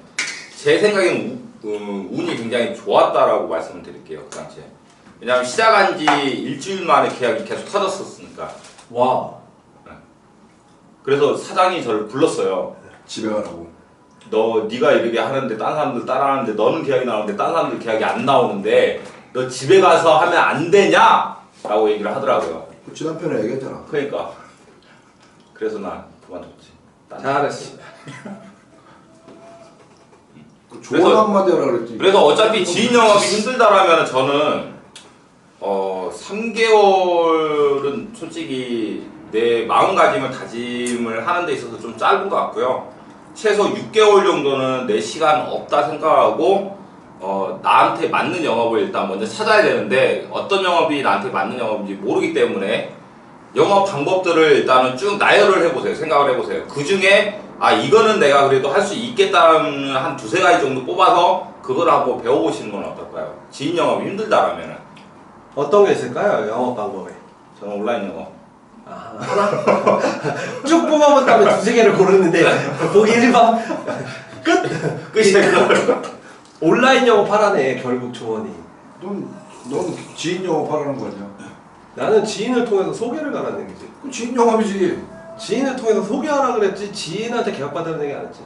제 생각에는 운이 굉장히 좋았다라고 말씀을 드릴게요. 그 당시에. 왜냐면 시작한 지 일주일 만에 계약이 계속 터졌었으니까. 와. 그래서 사장이 저를 불렀어요. 집에 가라고. 네가 이렇게 하는데 딴 사람들 따라하는데 너는 계약이 나오는데 딴 사람들 계약이 안 나오는데 너 집에 가서 하면 안 되냐? 라고 얘기를 하더라고요. 지난 편에 얘기했잖아. 그러니까 그래서 난 그만뒀지. 잘했어. 조언 한마디 하라 그랬지. 그래서 어차피 지인 영업이 힘들다라면 저는 3개월은 솔직히 내 마음가짐을 다짐을 하는 데 있어서 좀 짧은 것 같고요. 최소 6개월 정도는 내 시간 없다 생각하고 나한테 맞는 영업을 일단 먼저 찾아야 되는데 어떤 영업이 나한테 맞는 영업인지 모르기 때문에 영업 방법들을 일단은 쭉 나열을 해보세요. 생각을 해보세요. 그 중에 이거는 내가 그래도 할 수 있겠다는 한 두세 가지 정도 뽑아서 그걸 한번 배워보시는 건 어떨까요? 지인 영업이 힘들다라면 어떤 게 있을까요? 영업 방법에. 저는 온라인 영업. 하나? 쭉 뽑아본 다음에 두세 개를 고르는데 보기 1번 끝이에요. 온라인 영업 하라네 결국 조언이. 넌 지인 영업하라는 거 아니야? 나는 지인을 통해서 소개를 가라는 얘기지. 그럼 지인 영업이지. 지인을 통해서 소개하라 그랬지 지인한테 계약받으라는 얘기 안 했지.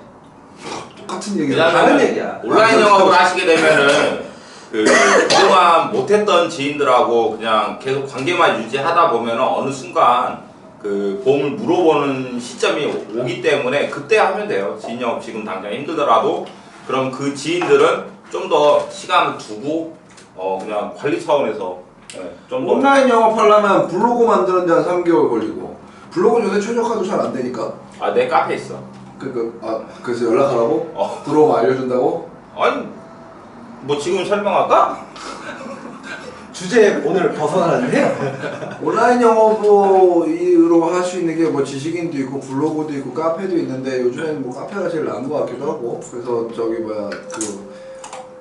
똑같은 얘기야. 다른 얘기야. 온라인 영업을 하시게 되면은 그동안 못했던 지인들하고 그냥 계속 관계만 유지하다 보면은 어느 순간 그 보험을 물어보는 시점이 오기 때문에 그때 하면 돼요. 지인 영업 지금 당장 힘들더라도 그럼 그 지인들은 좀 더 시간을 두고 그냥 관리 차원에서 좀 더 온라인 영업하려면 블로그 만드는데 한 3개월 걸리고 블로그 요새 최적화도 잘 안 되니까 내 카페 있어. 그래서 연락하라고? 들어오면 알려준다고? 아니 뭐 지금 설명할까? 주제 오늘 벗어나는데? 온라인 영업으로 할 수 있는 게 뭐 지식인도 있고 블로그도 있고 카페도 있는데 요즘에는 뭐 카페가 제일 나은 것 같기도 하고 그래서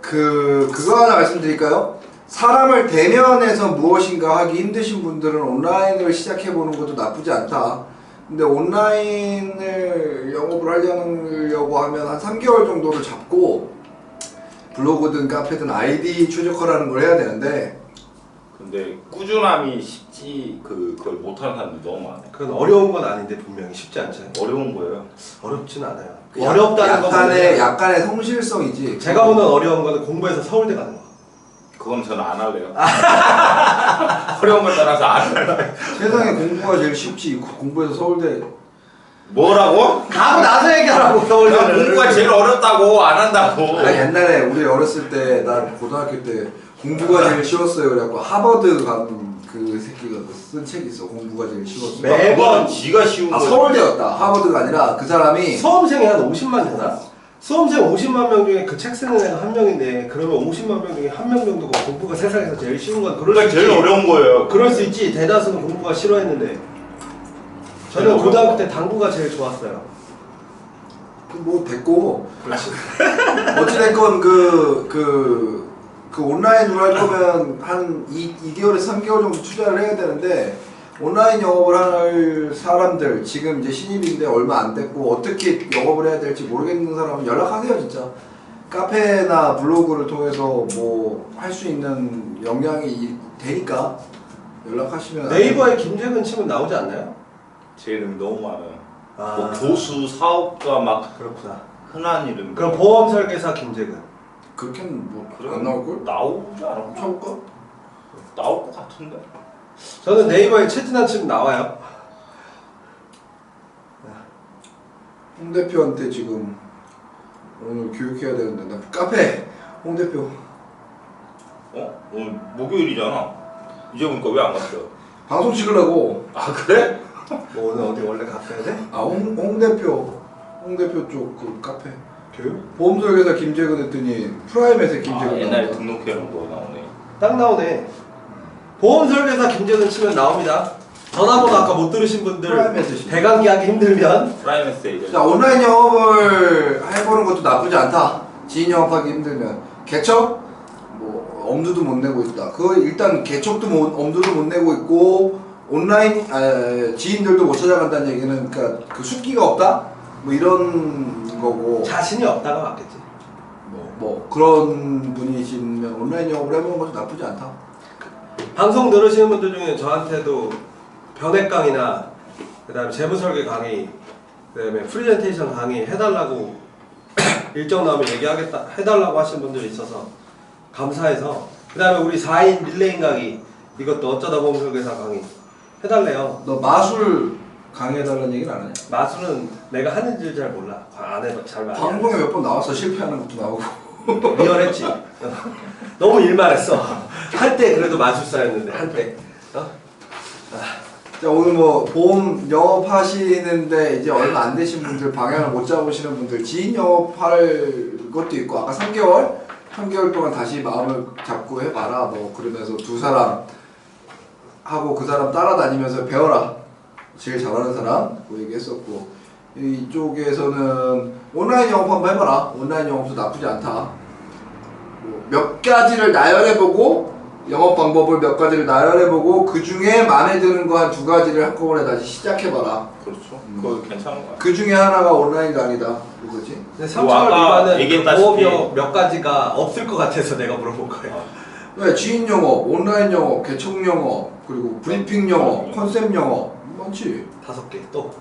그거 하나 말씀드릴까요? 사람을 대면해서 무엇인가 하기 힘드신 분들은 온라인을 시작해보는 것도 나쁘지 않다. 근데 온라인을 영업을 하려고 하면 한 3개월 정도를 잡고 블로그든 카페든 아이디 최적화라는 걸 해야 되는데 근데 꾸준함이 쉽지 그걸 못하는 사람들이 너무 많아요. 그건 어려운 건 아닌데 분명히 쉽지 않잖아요. 어려운 거예요. 어렵진 않아요. 그 어렵다는 건 약간의 성실성이지. 제가 보는 어려운 거는 공부해서 서울대 가는 거. 그건 저는 안 할래요. 어려운 걸 따라서 안 할래요. 세상에 공부가 제일 쉽지. 공부해서 서울대 뭐라고? 가고 나서 얘기하라고 서울대를. 공부가 제일 어렵다고 안 한다고. 아니, 옛날에 우리 어렸을 때 나 고등학교 때 공부가 제일 쉬웠어요. 그래갖고 하버드 간 그 새끼가 쓴 책이 있어. 공부가 제일 쉬웠어. 매번 지가 쉬운 거. 서울대였다. 하버드가 아니라 그 사람이 수험생이 한 50만 되나? 수험생 50만 명 중에 그 책 쓰는 애가 한 명인데 그러면 50만 명 중에 한 명 정도가 공부가 세상에서 제일 쉬운 건 그럴 그러니까 수 제일 있지. 어려운 거예요. 그럴 수 있지. 대다수는 공부가 싫어했는데 저는 고등학교 때 당구가 제일 좋았어요. 뭐 됐고 그렇지. 어찌됐건 그 온라인으로 할 거면 한 2개월에서 3개월 정도 투자를 해야 되는데 온라인 영업을 할 사람들 지금 이제 신입인데 얼마 안 됐고 어떻게 영업을 해야 될지 모르겠는 사람은 연락하세요 진짜. 카페나 블로그를 통해서 뭐 할 수 있는 역량이 되니까 연락하시면 네이버에 김재근 치면 나오지 않나요? 제 이름이 너무 많아요. 아. 뭐 교수, 사업가 막 그렇구나. 흔한 이름. 그럼 보험 설계사 김재근. 그렇게는 뭐 그럼 안 나올걸? 나오지 않아? 쳐볼까? 나올 것 같은데. 저는 네이버에 채팅한 치면 나와요. 홍 대표한테 지금 오늘 교육해야 되는데 나 카페 홍 대표 오늘 목요일이잖아. 이제 보니까 왜 안 갔어? 방송 찍으려고. 아 그래? 뭐 오늘 어디 원래 갔어야 돼? 홍 대표 쪽 그 카페 교육? 보험설계사 김재근 했더니 프라임에서 김재근 옛날에 나온다. 등록해놓은 거 나오네. 딱 나오네. 보험 설계사 김재근 치면 나옵니다. 전화번호 아까 못 들으신 분들 프라임에서 대강기 하기 힘들면 프라임 에세이. 자 온라인 영업을 해보는 것도 나쁘지 않다. 지인 영업하기 힘들면 개척? 뭐 엄두도 못 내고 있다. 그거 일단 개척도 엄두도 못 내고 있고 온라인 지인들도 못 찾아간다는 얘기는 그러니까 그 숫기가 없다? 뭐 이런 거고 자신이 없다가 맞겠지. 뭐 그런 분이시면 온라인 영업을 해보는 것도 나쁘지 않다. 방송 들으시는 분들 중에 저한테도 변액 강의나 그다음에 재무설계 강의 그다음에 프레젠테이션 강의 해달라고 일정 나오면 얘기하겠다 해달라고 하시는 분들이 있어서 감사해서 그다음에 우리 4인 릴레이 강의 이것도 어쩌다 보면 설계사 강의 해달래요. 너 마술 강의해달라는 얘기는 안 하냐? 마술은 내가 하는지 잘 몰라. 안 해도 잘 말해. 방송에 몇 번 나와서 실패하는 것도 나오고. 리얼했지. 너무 일만 했어. 한때 그래도 마술사였는데 한때. 자, 오늘 뭐 보험 영업하시는데 이제 얼마 안 되신 분들, 방향을 못 잡으시는 분들, 지인 영업할 것도 있고, 아까 3개월 동안 다시 마음을 잡고 해봐라 뭐 그러면서 두 사람 하고 그 사람 따라다니면서 배워라, 제일 잘하는 사람 뭐 얘기했었고, 이쪽에서는 온라인 영업 한번 해봐라. 온라인 영업도 나쁘지 않다. 뭐 몇 가지를 나열해보고, 영업 방법을 몇 가지를 나열해보고 그 중에 마음에 드는 거 한 2가지를 한꺼번에 다시 시작해봐라. 그렇죠. 그거 괜찮은 거야. 그 중에 하나가 온라인 강의다. 이거지. 근데 뭐 3차원 아까 미만은 얘기했다시피 보험료 몇 가지가 없을 것 같아서 내가 물어본 거예요. 왜 지인 영업, 온라인 영업, 개척 영업, 그리고 브리핑 영업, 컨셉 영업 많지. 5개 또.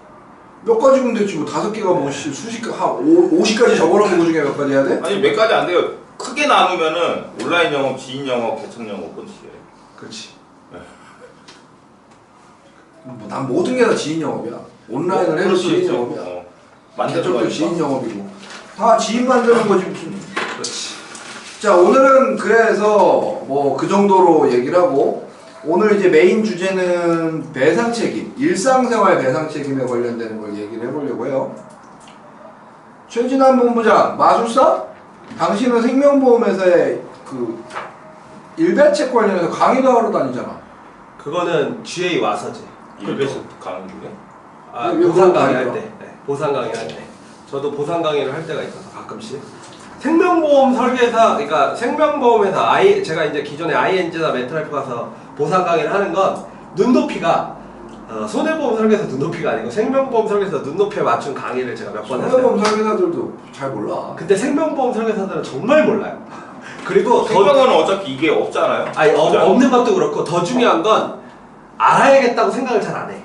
몇 가지면 되지 뭐 5개가 뭐 수십 한 50가지 적어놓은 거 중에 몇 가지 해야 돼? 아니 몇 가지 안 돼요. 크게 나누면은 온라인 영업, 지인 영업, 개척 영업 끝이에요. 그렇지. 난 모든 게 다 지인 영업이야. 온라인을 해도 지인 영업이야. 만드는 개척도 거니까. 지인 영업이고 다 지인 만드는 거지 무슨. 그렇지. 자, 오늘은 그래서 뭐 그 정도로 얘기를 하고, 오늘 이제 메인 주제는 배상 책임, 일상생활 배상 책임에 관련되는 걸 얘기를 해보려고 해요. 최진환 본부장, 마술사? 당신은 생명보험회사의 그 일배책 관련해서 강의도 하러 다니잖아. 그거는 GA 와서지. 일베스 강의 중에? 아, 왜 보상 그런 거 강의 할 아니야? 때. 네, 보상 강의 할 때. 저도 보상 강의를 할 때가 있어서 가끔씩. 생명보험 설계사, 그러니까 생명보험회사 제가 이제 기존에 ING나 메트라이프 가서 보상 강의를 하는 건 눈높이가 손해보험 설계사 눈높이가 아니고 생명보험 설계사 눈높이에 맞춘 강의를 제가 몇 번 했어요. 손해보험 설계사들도 잘 몰라. 근데 생명보험 설계사들은 정말 몰라요. 그리고 생명은 어차피 이게 없잖아요. 아니 없잖아요. 없는 것도 그렇고 더 중요한 건 알아야겠다고 생각을 잘 안 해.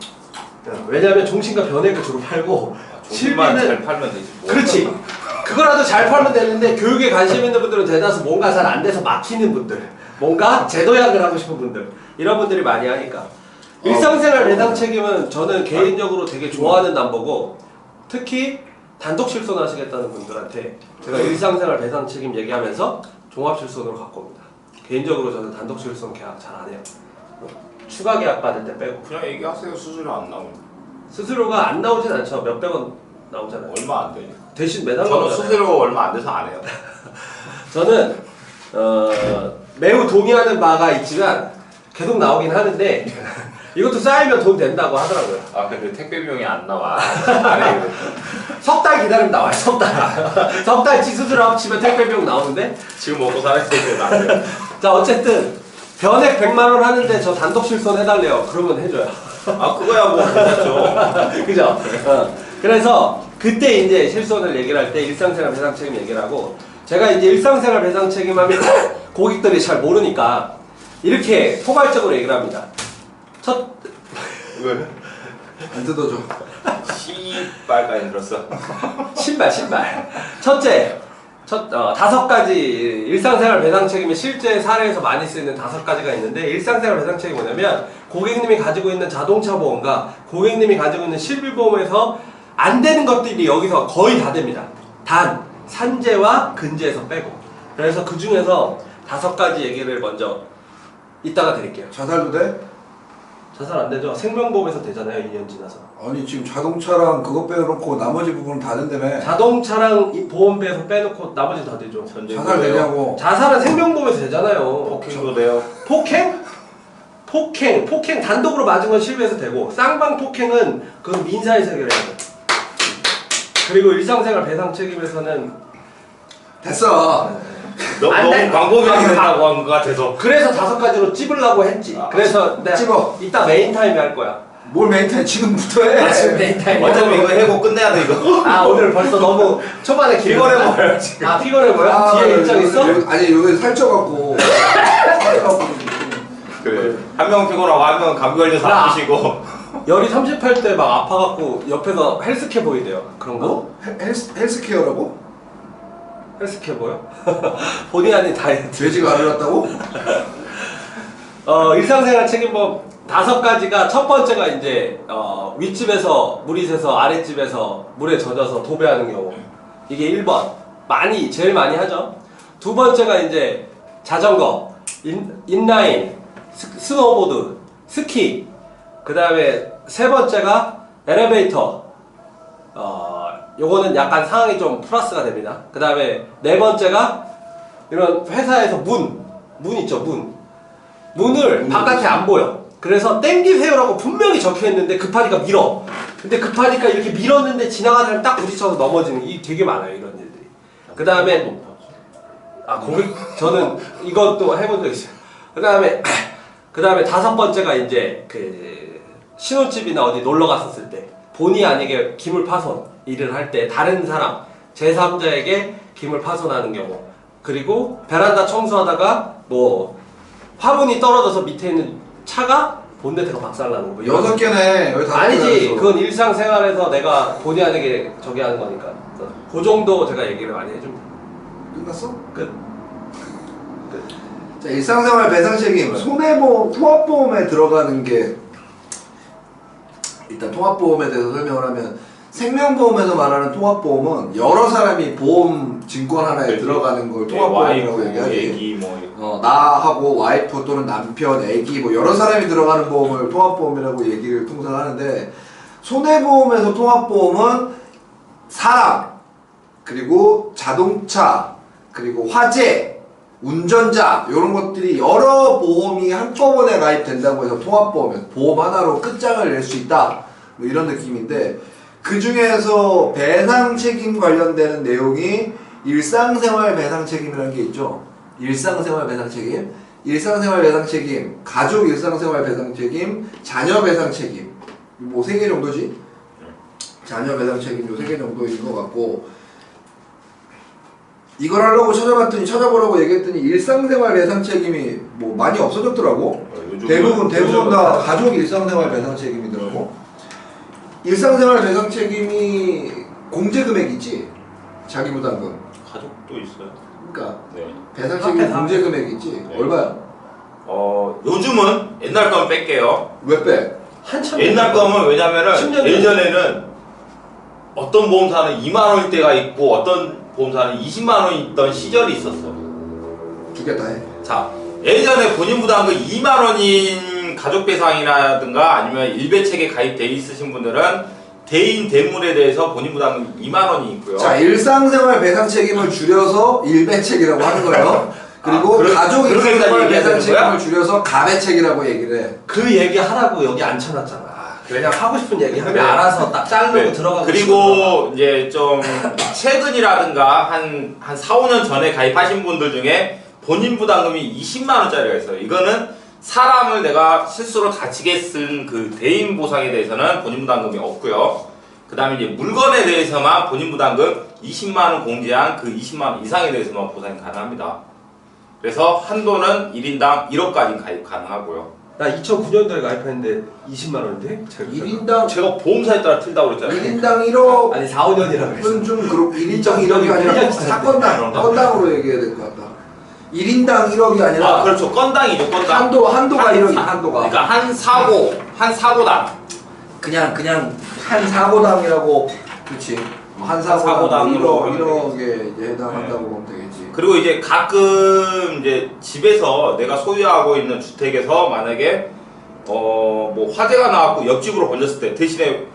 왜냐하면 종신과 변액을 주로 팔고 종신만 실비는 잘 팔면 되지. 뭐. 그렇지. 그거라도 잘 팔면 되는데 교육에 관심 있는 분들은 대다수 뭔가 잘 안 돼서 막히는 분들, 뭔가 제도약을 하고 싶은 분들, 이런 분들이 많이 하니까. 일상생활 배상 책임은 저는 개인적으로 되게 좋아하는 담보고, 특히 단독 실손하시겠다는 분들한테 제가 일상생활 배상 책임 얘기하면서 종합 실손으로 갖고 옵니다. 개인적으로 저는 단독 실손 계약 잘 안 해요. 추가 계약 받을 때 빼고. 그냥 얘기하세요. 수수료 안 나오면. 수수료가 안 나오진 않죠. 몇백 원 나오잖아요. 얼마 안 되니. 대신 매달 저는 나오잖아요. 수수료 얼마 안 돼서 안 해요. 저는 매우 동의하는 바가 있지만 계속 나오긴 하는데 이것도 쌓이면 돈 된다고 하더라고요. 아 근데 택배 비용이 안 나와. 안 해. 석 달 기다리면 나와요. 석 달. 석 달치 수수료 합치면 택배 비용 나오는데. 지금 먹고 살아야 되는데 안 돼. 자 어쨌든 변액 100만 원 하는데 저 단독 실손 해달래요. 그러면 해줘요. 아 그거야 뭐 괜찮죠. 그죠? 그래서 그때 이제 실손을 얘기를 할 때 일상생활 배상 책임 얘기를 하고, 제가 이제 일상생활 배상 책임하면 고객들이 잘 모르니까 이렇게 포괄적으로 얘기를 합니다. 왜? 안 뜯어줘. 씨발까지 들었어. 신발. 첫째, 5가지 일상생활 배상 책임이 실제 사례에서 많이 쓰이는 5가지가 있는데, 일상생활 배상 책임이 뭐냐면 고객님이 가지고 있는 자동차 보험과 고객님이 가지고 있는 실비보험에서 안 되는 것들이 여기서 거의 다 됩니다. 단 산재와 근재에서 빼고. 그래서 그 중에서 5가지 얘기를 먼저 이따가 드릴게요. 자살도 돼? 자살 안 되죠? 생명보험에서 되잖아요, 2년 지나서. 아니 지금 자동차랑 그거 빼놓고 나머지 부분은 다 된다며. 자동차랑 이 보험비에서 빼놓고 나머지 다 되죠. 자살 되냐고. 자살은 생명보험에서 되잖아요. 폭행도 돼요. 폭행 단독으로 맞은 건 실비에서 되고, 쌍방 폭행은 그 민사에서 해결해야 돼. 그리고 일상생활 배상 책임에서는 됐어. 너무 광범위하게 된다고 한 것 같아서. 그래서 5가지로 찝으려고 했지. 그래서 내가 찝어. 이따 메인 타임에 할 거야. 뭘 메인타임 지금부터 해. 지금 메인 타임. 어차피 이거 해고 끝내야 돼 이거. 아 오늘 벌써 너무 초반에 피곤해 보여 지금. 아 피곤해 보여? 뒤에 일정 있어? 아니 여기 살쪄갖고. 살쪄갖고. 그래. 한 명 피곤하고 한 명 감기 걸려서 나. 아프시고. 열이 38대 막 아파갖고 옆에서 헬스케 보이대요. 그런 거? 뭐? 헬스케어라고? 헬스케 보여? 본의 아닌 다이어트. 돼지가 알을 낳았다고? 일상생활 책임법 5가지가 첫 번째가 이제 윗집에서 물이 새서 아랫집에서 물에 젖어서 도배하는 경우. 이게 1번. 제일 많이 하죠. 두 번째가 이제 자전거, 인라인, 스노보드, 스키. 그 다음에 세 번째가 엘리베이터. 요거는 약간 상황이 좀 플러스가 됩니다. 그 다음에 네 번째가 이런 회사에서 문 있죠, 문을 바깥에 안 보여. 그래서 땡기세요라고 분명히 적혀있는데 급하니까 밀어. 근데 급하니까 이렇게 밀었는데 지나가는 사람이 딱 부딪혀서 넘어지는 이 되게 많아요, 이런 일들이. 그 다음에 저는 이것도 해본 적 있어요. 그 다음에 다섯 번째가 이제 신혼집이나 어디 놀러 갔었을 때 본의 아니게 기물 파손 일을 할 때 다른 사람 제3자에게 기물 파손하는 경우. 그리고 베란다 청소하다가 뭐 화분이 떨어져서 밑에 있는 차가 본네트가 박살나는 거. 6개네. 여기 5개 아니지. 그건 일상생활에서 내가 본의 아니게 저기 하는 거니까. 그 정도 제가 얘기를 많이 해줍니다. 끝났어? 끝. 자, 일상생활 배상 책임. 손해보험, 통합보험에 들어가는 게 일단 통합보험에 대해서 설명을 하면 생명보험에서 말하는 통합보험은 여러 사람이 보험 증권 하나에 들어가는 걸 통합보험이라고 와이프, 얘기하지. 애기 뭐 나하고 와이프 또는 남편, 애기 뭐 여러 사람이 들어가는 보험을 통합보험이라고 얘기를 통상 하는데 손해보험에서 통합보험은 사람 그리고 자동차 그리고 화재 운전자 이런 것들이 여러 보험이 한꺼번에 가입된다고 해서 통합보험에서 보험 하나로 끝장을 낼 수 있다 뭐 이런 느낌인데 그 중에서 배상 책임 관련되는 내용이 일상생활 배상 책임이라는 게 있죠. 일상생활 배상 책임, 일상생활 배상 책임, 가족 일상생활 배상 책임, 자녀 배상 책임 뭐 3개 정도지? 자녀 배상 책임 요 3개 정도인 것 같고 이걸 하려고 찾아보라고 얘기했더니 일상생활 배상 책임이 뭐 많이 없어졌더라고. 대부분 다 가족 일상생활 배상 책임이더라고. 일상생활 배상 책임이 공제금액이지 자기 부담금. 가족도 있어요. 그러니까 네. 배상 책임 공제금액이지. 네. 얼마야? 요즘은 옛날 거면 뺄게요. 왜 빼? 한참 옛날 거면 왜냐면은 10년 예전에는 어떤 보험사는 2만 원일 때가 있고 어떤 보험사는 20만 원이 있던 시절이 있었어. 두 개 다 해. 자, 예전에 본인 부담금 2만 원인 가족 배상이라든가 아니면 일배책에 가입돼 있으신 분들은 대인 대물에 대해서 본인 부담금 2만 원이 있고요. 자, 일상생활 배상 책임을 줄여서 일배책이라고 하는 거예요. 그리고 가족 그렇게 일상생활 얘기해야 배상 되는 거야? 책임을 줄여서 가배책이라고 얘기를 해. 그 얘기 하라고 여기 앉혀놨잖아. 그냥 하고 싶은 얘기 하면 네. 알아서 딱 자르고 네. 들어가고. 그리고 이제 좀 최근이라든가 한 4, 5년 전에 가입하신 분들 중에 본인 부담금이 20만 원짜리가 있어요. 이거는 사람을 내가 실수로 다치게 쓴 그 대인 보상에 대해서는 본인 부담금이 없고요. 그 다음에 이제 물건에 대해서만 본인 부담금 20만 원 공제한 그 20만 원 이상에 대해서만 보상이 가능합니다. 그래서 한도는 1인당 1억까지 가입 가능하고요. 나 2009년도에 가입했는데 20만 원인데? 1인당 제가 보험사에 따라 틀다고 그랬잖아요. 1인당 1억 아니 4, 5년이라고 했어. 그건 좀 그렇고 1인당 1억이 아니라 건당으로 얘기해야 될 것 같다. 1인당 1억이 아니라 그렇죠. 건당이죠. 건당. 한도가 1억이 한도가. 그러니까 한 사고당. 그냥 한 사고당이라고 그렇지. 한 사고당 사고당으로 1억에 이제 해당한다고 보면 되겠지. 그리고 이제 가끔 이제 집에서 내가 소유하고 있는 주택에서 만약에 뭐 화재가 나왔고 옆집으로 번졌을 때 대신에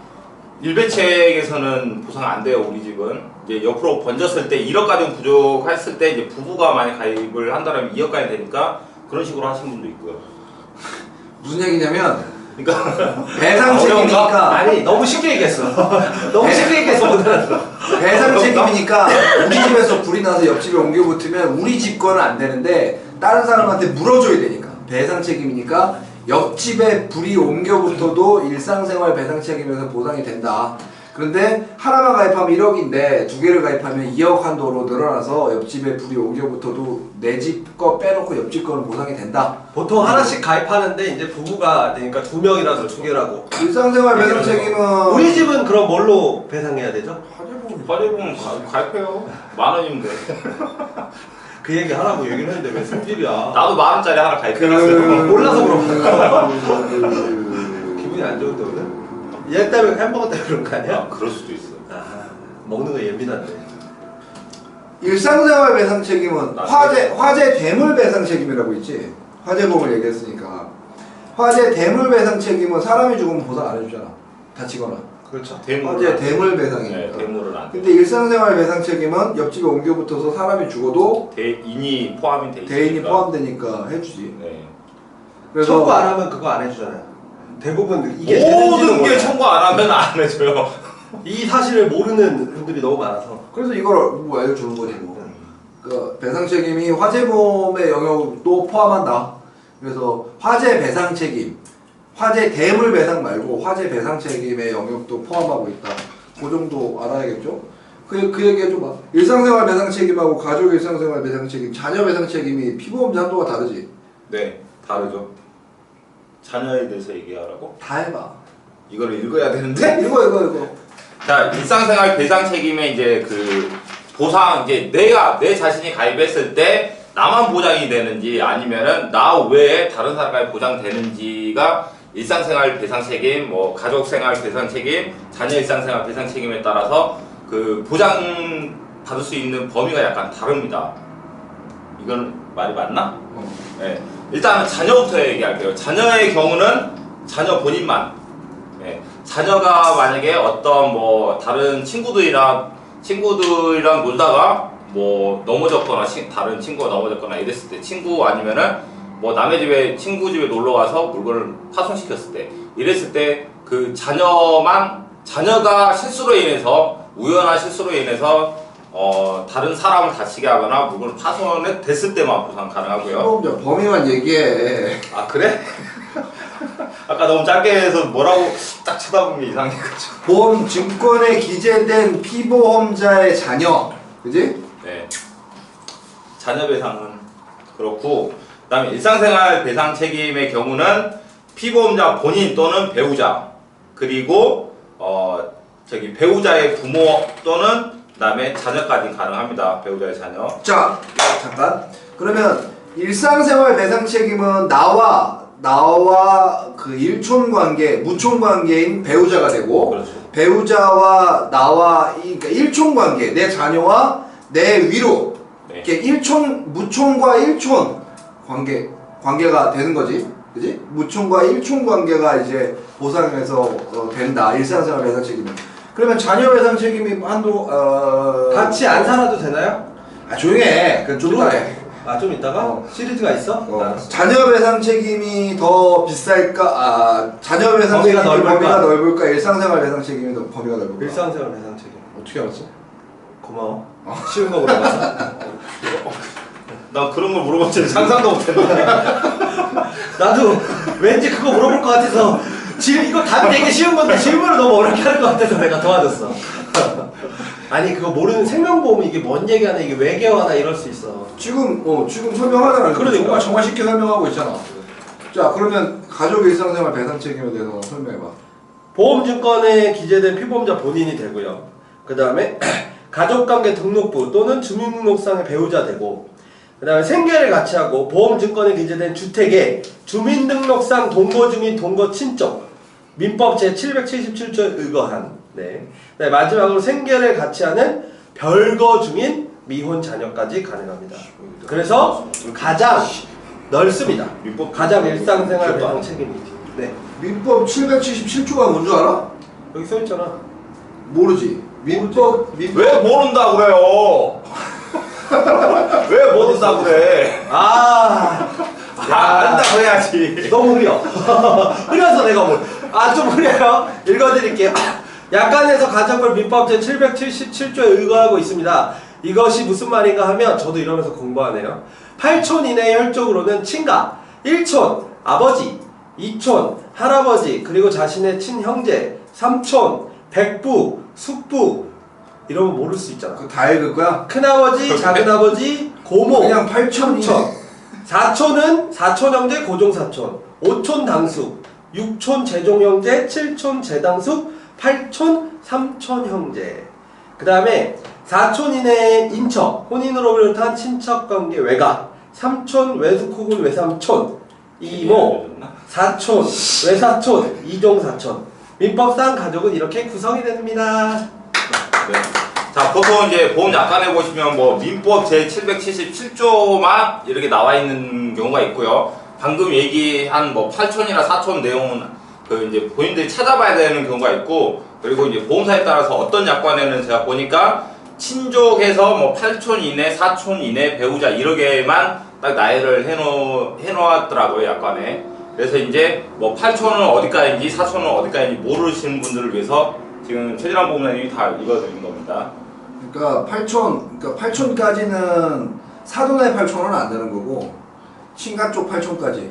일배책에서는 보상 안 돼요. 우리 집은 이제 옆으로 번졌을 때 1억 가정 부족했을 때 이제 부부가 많이 가입을 한다면 2억까지 되니까 그런 식으로 하시는 분도 있고요. 무슨 얘기냐면 그러니까 배상 책임이니까 아니 너무 쉽게 얘기했어. 너무 쉽게 얘기해서 못 알았어. 배상 책임이니까 우리 집에서 불이 나서 옆집에 옮겨 붙으면 우리 집 거는 안 되는데 다른 사람한테 물어줘야 되니까 배상 책임이니까 옆집에 불이 옮겨 붙어도 일상생활 배상 책임에서 보상이 된다. 그런데 하나만 가입하면 1억인데 두 개를 가입하면 2억 한도로 늘어나서 옆집에 불이 옮겨붙어도 내 집 거 빼놓고 옆집 거는 보상이 된다. 보통 하나씩 가입하는데 이제 부부가 되니까 2명이라서 2개라고. 일상생활 배상 책임은 우리 집은 그럼 뭘로 배상해야 되죠? 화재보험 가입해요. 10,000원이면 돼. 그 얘기 하라고 얘기를 했는데 왜 성질이야? 나도 10,000원짜리 하나 가입해놨어요. 몰라서 그런 기분이 안 좋은데 오늘? 얘 때문에 햄버거 때문에 그런 거 아니야? 그럴 수도 있어. 아, 먹는 거 예민한데. 일상생활 배상 책임은 화재 대물 배상 책임이라고 있지. 화재보험을 얘기했으니까 화재 대물 배상 책임은 사람이 죽으면 보상 안 해주잖아. 다치거나. 그렇죠. 화재 대물 배상이니까. 네, 대물은 안 돼. 근데 일상생활 배상 책임은 옆집에 옮겨붙어서 사람이 죽어도 대인이 포함이 돼 있으니까. 대인이 포함되니까 해주지. 네. 그래서 청구 안 하면 그거 안 해주잖아요. 대부분 이게 모든 되는지도 게 몰라요. 청구 안 하면 안 해줘요. 이 사실을 모르는 분들이 너무 많아서. 그래서 이걸 뭐 알려주는 거지 뭐. 그 배상 책임이 화재보험의 영역도 포함한다. 그래서 화재 배상 책임, 화재 대물 배상 말고 화재 배상 책임의 영역도 포함하고 있다. 그 정도 알아야겠죠? 그 얘기 해줘봐. 일상생활 배상 책임하고 가족 일상생활 배상 책임, 자녀 배상 책임이 피보험자 한도가 다르지? 네, 다르죠. 자녀에 대해서 얘기하라고? 다 해봐. 이거를 읽어야 되는데? 이거. 자, 일상생활 배상 책임에 이제 그 보상, 이제 내 자신이 가입했을 때 나만 보장이 되는지 아니면은 나 외에 다른 사람까지 보장되는지가 일상생활 배상 책임, 뭐 가족생활 배상 책임, 자녀 일상생활 배상 책임에 따라서 그 보장 받을 수 있는 범위가 약간 다릅니다. 이건 말이 맞나? 네. 일단은 자녀부터 얘기할게요. 자녀의 경우는 자녀 본인만. 네. 자녀가 만약에 어떤 뭐 다른 친구들이랑 놀다가 뭐 넘어졌거나 다른 친구가 넘어졌거나 이랬을 때, 친구 아니면은 뭐 남의 집에 친구 집에 놀러 가서 물건을 파손시켰을 때, 이랬을 때 그 자녀가 실수로 인해서, 우연한 실수로 인해서 다른 사람을 다치게 하거나 물건을 파손이 됐을 때만 보상 가능하고요. 피보험자 범위만 얘기해. 아 그래? 아까 너무 짧게 해서 뭐라고 딱 쳐다보면 이상해가지고. 보험 증권에 기재된 피보험자의 자녀, 그지? 네. 자녀 배상은 그렇고, 그다음에 일상생활 배상 책임의 경우는 피보험자 본인 또는 배우자, 그리고 배우자의 부모 또는 그다음에 자녀까지 가능합니다. 배우자의 자녀. 자, 잠깐. 그러면 일상생활 배상 책임은 나와 그 일촌 관계, 무촌 관계인 배우자가 되고, 그렇죠. 배우자와 나와 그러니까 일촌 관계, 내 자녀와 내 위로, 네. 이렇게 무촌과 일촌 관계가 되는 거지, 그지? 무촌과 일촌 관계가 이제 보상해서 된다. 일상생활 배상 책임은. 그러면 자녀 배상 책임이 한도 같이 안 살아도 되나요? 아 조용해. 그건 좀 이따 해. 아, 좀 이따가? 시리즈가 있어? 알았어. 자녀 배상 책임이 더 비쌀까? 자녀 배상 책임이 범위가 넓을까? 일상생활 배상 책임이 더 범위가 넓을까? 일상생활 배상 책임. 어떻게 알았어? 고마워. 쉬운 거 물어봐서. 나 그런 걸 물어볼 줄은 상상도 못했는데. 나도 왠지 그거 물어볼 것 같아서 이거 답이 되게 쉬운 건데 질문을 너무 어렵게 하는 것 같아서 내가 도와줬어. 아니 그거 모르는 생명보험 이게 뭔 얘기하나, 이게 외계어나 이럴 수 있어. 지금 설명하잖아. 그러니까. 정말 쉽게 설명하고 있잖아. 자, 그러면 가족 일상생활 배상 책임에 대해서 설명해봐. 보험증권에 기재된 피보험자 본인이 되고요. 그 다음에 가족관계 등록부 또는 주민등록상의 배우자 되고, 그 다음에 생계를 같이 하고 보험증권에 기재된 주택에 주민등록상 동거주민 동거친족 민법 제777조에 의거한, 네. 네, 마지막으로 생계를 같이 하는 별거주민 미혼 자녀까지 가능합니다. 그래서 가장 넓습니다. 가장 일상생활 배상 책임이. 네. 민법 777조가 뭔 줄 알아? 여기 써 있잖아. 모르지. 민법 왜 모른다 그래요? 왜 모른다 그래? 안다고 해야지. 너무 흐려. 흐려서 내가 좀 흐려요. 읽어드릴게요. 약관에서 가정을 민법 제777조에 의거하고 있습니다. 이것이 무슨 말인가 하면, 저도 이러면서 공부하네요. 8촌 이내의 혈족으로는 친가, 1촌 아버지, 2촌 할아버지, 그리고 자신의 친형제, 3촌 백부, 숙부 이러면 모를 수 있잖아. 그거 다 읽을 거야? 큰아버지, 작은아버지, 고모, 그냥 8촌이. 사촌은 사촌 형제, 고종 사촌, 5촌 당숙, 6촌 제종 형제, 7촌 제당숙, 8촌 삼촌 형제. 그 다음에 4촌 이내의 인척, 혼인으로 비롯한 친척관계 외가, 3촌 외숙 혹은 외삼촌, 이모, 4촌 외사촌, 이종사촌. 민법상 가족은 이렇게 구성이 됩니다. 네. 자, 보통 이제 보험 약관에 보시면 뭐 민법 제 777조만 이렇게 나와 있는 경우가 있고요. 방금 얘기한 뭐 8촌이나 4촌 내용은 그 이제 본인들이 찾아봐야 되는 경우가 있고, 그리고 이제 보험사에 따라서 어떤 약관에는 제가 보니까 친족에서 뭐 8촌 이내, 4촌 이내 배우자 이렇게만 딱 나열을 해놓았더라고요, 약관에. 그래서 이제 뭐 8촌은 어디까지인지 4촌은 어디까지인지 모르시는 분들을 위해서 지금 최진환 보험사님이 다 읽어드린 겁니다. 그러니까 8촌까지는 사돈의 8촌은 안 되는 거고, 친가 쪽 8촌까지.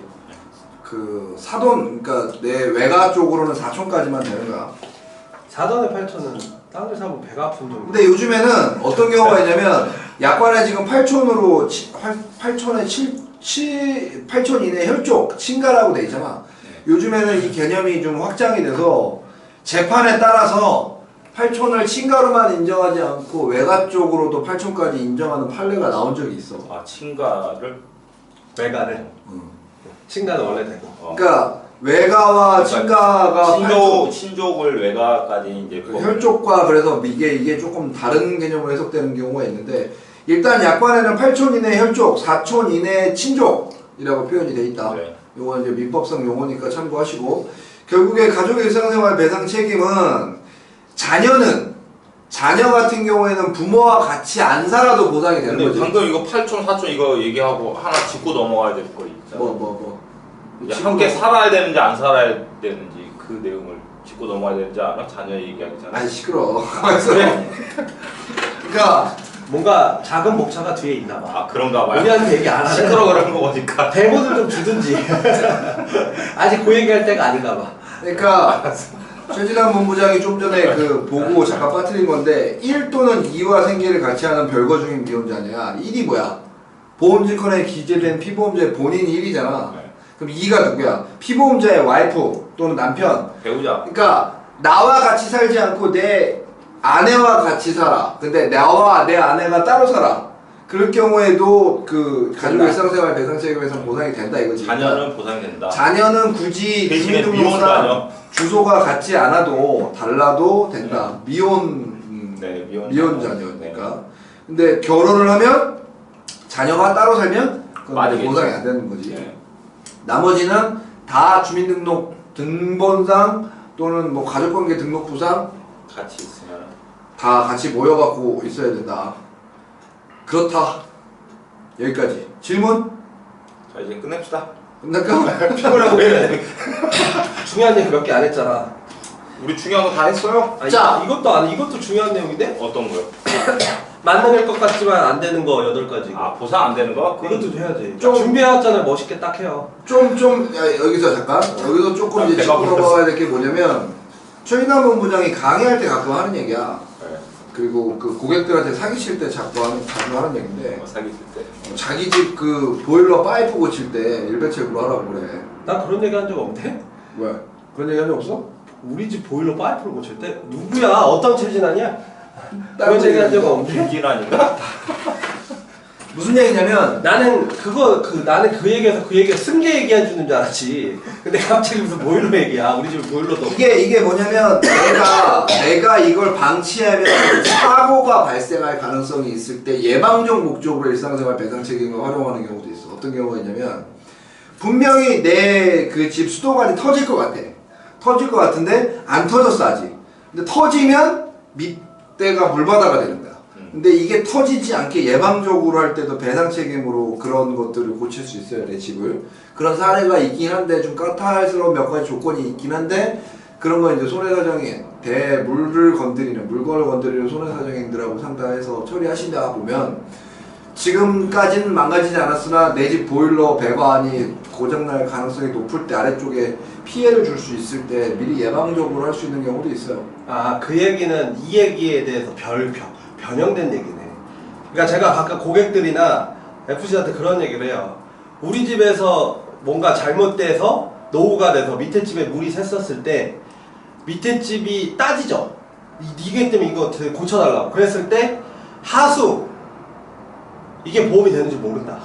그 사돈, 그러니까 내 외가 쪽으로는 4촌까지만 되는 거야. 사돈의 8촌은 땅을 사면 배가 아픈 정도. 근데 요즘에는 어떤 경우가 있냐면 약관에 지금 8촌으로 8촌 이내 혈족 친가라고 돼 있잖아. 요즘에는 이 개념이 좀 확장이 돼서 재판에 따라서 8촌을 친가로만 인정하지 않고 외가 쪽으로도 8촌까지 인정하는 판례가 나온 적이 있어. 아, 친가를? 외가를. 친가는 원래 되고. 그러니까 외가와 친가가 친족을 외가까지 이제 그 혈족과 그래서 이게 조금 다른 개념으로 해석되는 경우가 있는데, 일단 약관에는 8촌 이내 혈족, 4촌 이내 친족이라고 표현이 돼 있다. 네. 요건 이제 민법상 용어니까 참고하시고, 결국에 가족의 일상생활 배상 책임은 자녀 같은 경우에는 부모와 같이 안 살아도 보상이 되는 근데 거지. 방금 이거 8촌, 4촌 이거 얘기하고 하나 짚고 넘어가야 될 거 있잖아. 이제 함께 살아야 되는지 안 살아야 되는지 그 내용을 짚고 넘어가야 되는지 알아? 자녀 얘기하기 전에. 아니 시끄러워. 그래. 그러니까 뭔가 작은 목차가 뒤에 있나 봐. 아, 그런가 봐요. 우리한테 얘기 안 하네. 시끄러 그런 거 보니까. 대본을 좀 주든지. 아직 그 얘기할 때가 아닌가 봐. 그러니까 최진환 본부장이 좀 전에 그 보고 잠깐 빠뜨린 건데, 1 또는 2와 생계를 같이 하는 별거 중인 미혼자냐. 1이 뭐야? 보험증권에 기재된 피보험자의 본인 1이잖아. 네. 그럼 2가 누구야? 피보험자의 와이프 또는 남편. 배우자. 그러니까 나와 같이 살지 않고 내 아내와 같이 살아. 근데 나와 내 아내가 따로 살아. 그럴 경우에도 그 가족 일상생활 배상 책임에서 보상이 된다 이거지. 자녀는 보상된다. 자녀는 굳이 대신에 주민등록상 주소가 같지 않아도 달라도 된다. 미혼 자녀니까. 근데 결혼을 하면 자녀가 따로 살면 그건 보상이 안 되는 거지. 네. 나머지는 다 주민등록 등본상 또는 뭐 가족관계 등록부상 같이 있으면 다 같이 모여갖고 있어야 된다. 그렇다. 여기까지. 질문? 자, 이제 끝냅시다. 끝날까? 피곤하고 해. 중요한 얘기 몇 개 안 했잖아. 우리 중요한 거 다 했어요. 아니, 자. 이것도 중요한 내용인데? 어떤 거요? 만능일 것 같지만 안 되는 거 8가지. 아, 보상 안 되는 거? 이것도 해야지. 좀- 준비해왔잖아요. 멋있게 딱 해요. 여기서 잠깐. 여기서 조금 이제 배가 짚고 넘어가야 될 게 뭐냐면, 최인환 본부장이 강의할 때 가끔 하는 얘기야. 네. 그리고 그 고객들한테 사기칠 때 자주 하는 얘기인데, 사귀실 때. 자기 집 그 보일러 파이프 고칠 때 일배체로 하라고 그래. 나 그런 얘기 한 적 없는데? 왜? 그런 얘기 한 적 없어? 우리 집 보일러 파이프를 고칠 때? 누구야? 어떤 최진아냐? 그런 얘기 한 적 없는데? 김진환인가? 무슨 얘기냐면, 나는 나는 그 얘기가 승계 얘기해 주는 줄 알았지. 근데 갑자기 무슨 보일러 얘기야. 우리 집 보일러도 없고. 이게 뭐냐면, 내가 이걸 방치하면 사고가 발생할 가능성이 있을 때 예방적 목적으로 일상생활 배상 책임을 활용하는 경우도 있어. 어떤 경우가 있냐면, 분명히 내 그 집 수도관이 터질 것 같아. 터질 것 같은데 안 터졌어 아직. 근데 터지면 밑대가 물바다가 되는 거야. 근데 이게 터지지 않게 예방적으로 할 때도 배상 책임으로 그런 것들을 고칠 수 있어요, 내 집을. 그런 사례가 있긴 한데 좀 까탈스러운 몇 가지 조건이 있긴 한데, 그런 건 이제 손해사정이 물건을 건드리는 손해사정행들하고 상담해서 처리하시다 보면 지금까지는 망가지지 않았으나 내 집 보일러 배관이 고장날 가능성이 높을 때 아래쪽에 피해를 줄 수 있을 때 미리 예방적으로 할 수 있는 경우도 있어요. 아, 그 얘기는 이 얘기에 대해서 변형된 얘기네. 그러니까 제가 가끔 고객들이나 FC한테 그런 얘기를 해요. 우리 집에서 뭔가 잘못돼서 노후가 돼서 밑에 집에 물이 샜었을 때 밑에 집이 따지죠. 이게 때문에 이거 고쳐달라고. 그랬을 때 하수 이게 보험이 되는지 모른다.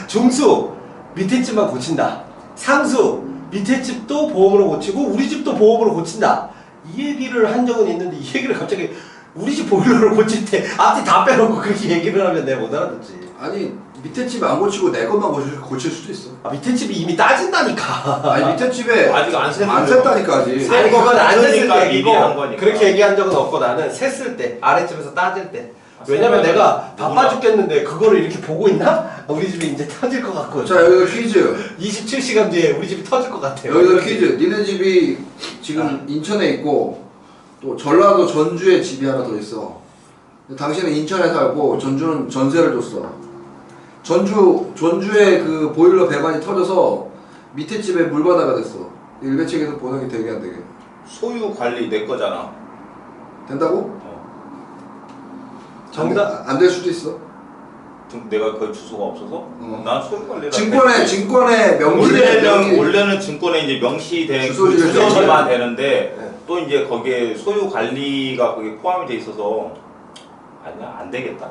중수 밑에 집만 고친다. 상수 밑에 집도 보험으로 고치고 우리 집도 보험으로 고친다. 이 얘기를 한 적은 있는데 이 얘기를 갑자기 우리 집 보일러를 고칠 때 앞뒤 다 빼놓고 그렇게 얘기를 하면 내가 못 알아듣지. 아니 밑에 집 안 고치고 내 것만 고칠 수도 있어. 아, 밑에 집이 이미 따진다니까. 아니 밑에 집에 아직 안 샜는데. 안 샜다니까 아직. 아니 그건 안 셌을 그러니까 때 얘기고 미리 한 거니까. 그렇게 얘기한 적은 없고 나는 셌을 때 아랫집에서 따질 때. 왜냐면 내가 바빠 죽겠는데 그거를 이렇게 보고 있나? 우리 집이 이제 터질 것 같고. 자 여기가 퀴즈. 27시간 뒤에 우리 집이 터질 것 같아요. 여기가 퀴즈. 니네 집이 지금 인천에 있고 또 전라도 전주에 집이 하나 더 있어. 당신은 인천에 살고 전주는 전세를 줬어. 전주에 그 보일러 배관이 터져서 밑에 집에 물바다가 됐어. 일가책에서 보상이 되게 안 되게. 소유 관리 내 거잖아. 된다고? 정답. 안 될 수도 있어. 내가 그 주소가 없어서 난 소유 관리를 증권에 명시된 원래는 증권에 이제 명시된 주소지를 주소지만 되는데 네. 또 이제 거기에 소유 관리가 거기에 포함이 돼 있어서 아니야 안 되겠다.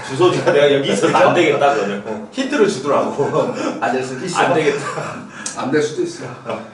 주소지가 내가 여기 있어서 안 되겠다 그러면 힌트를 주더라고. 안 될 수도 있어. 안 되겠다. 안 될 수도 있어.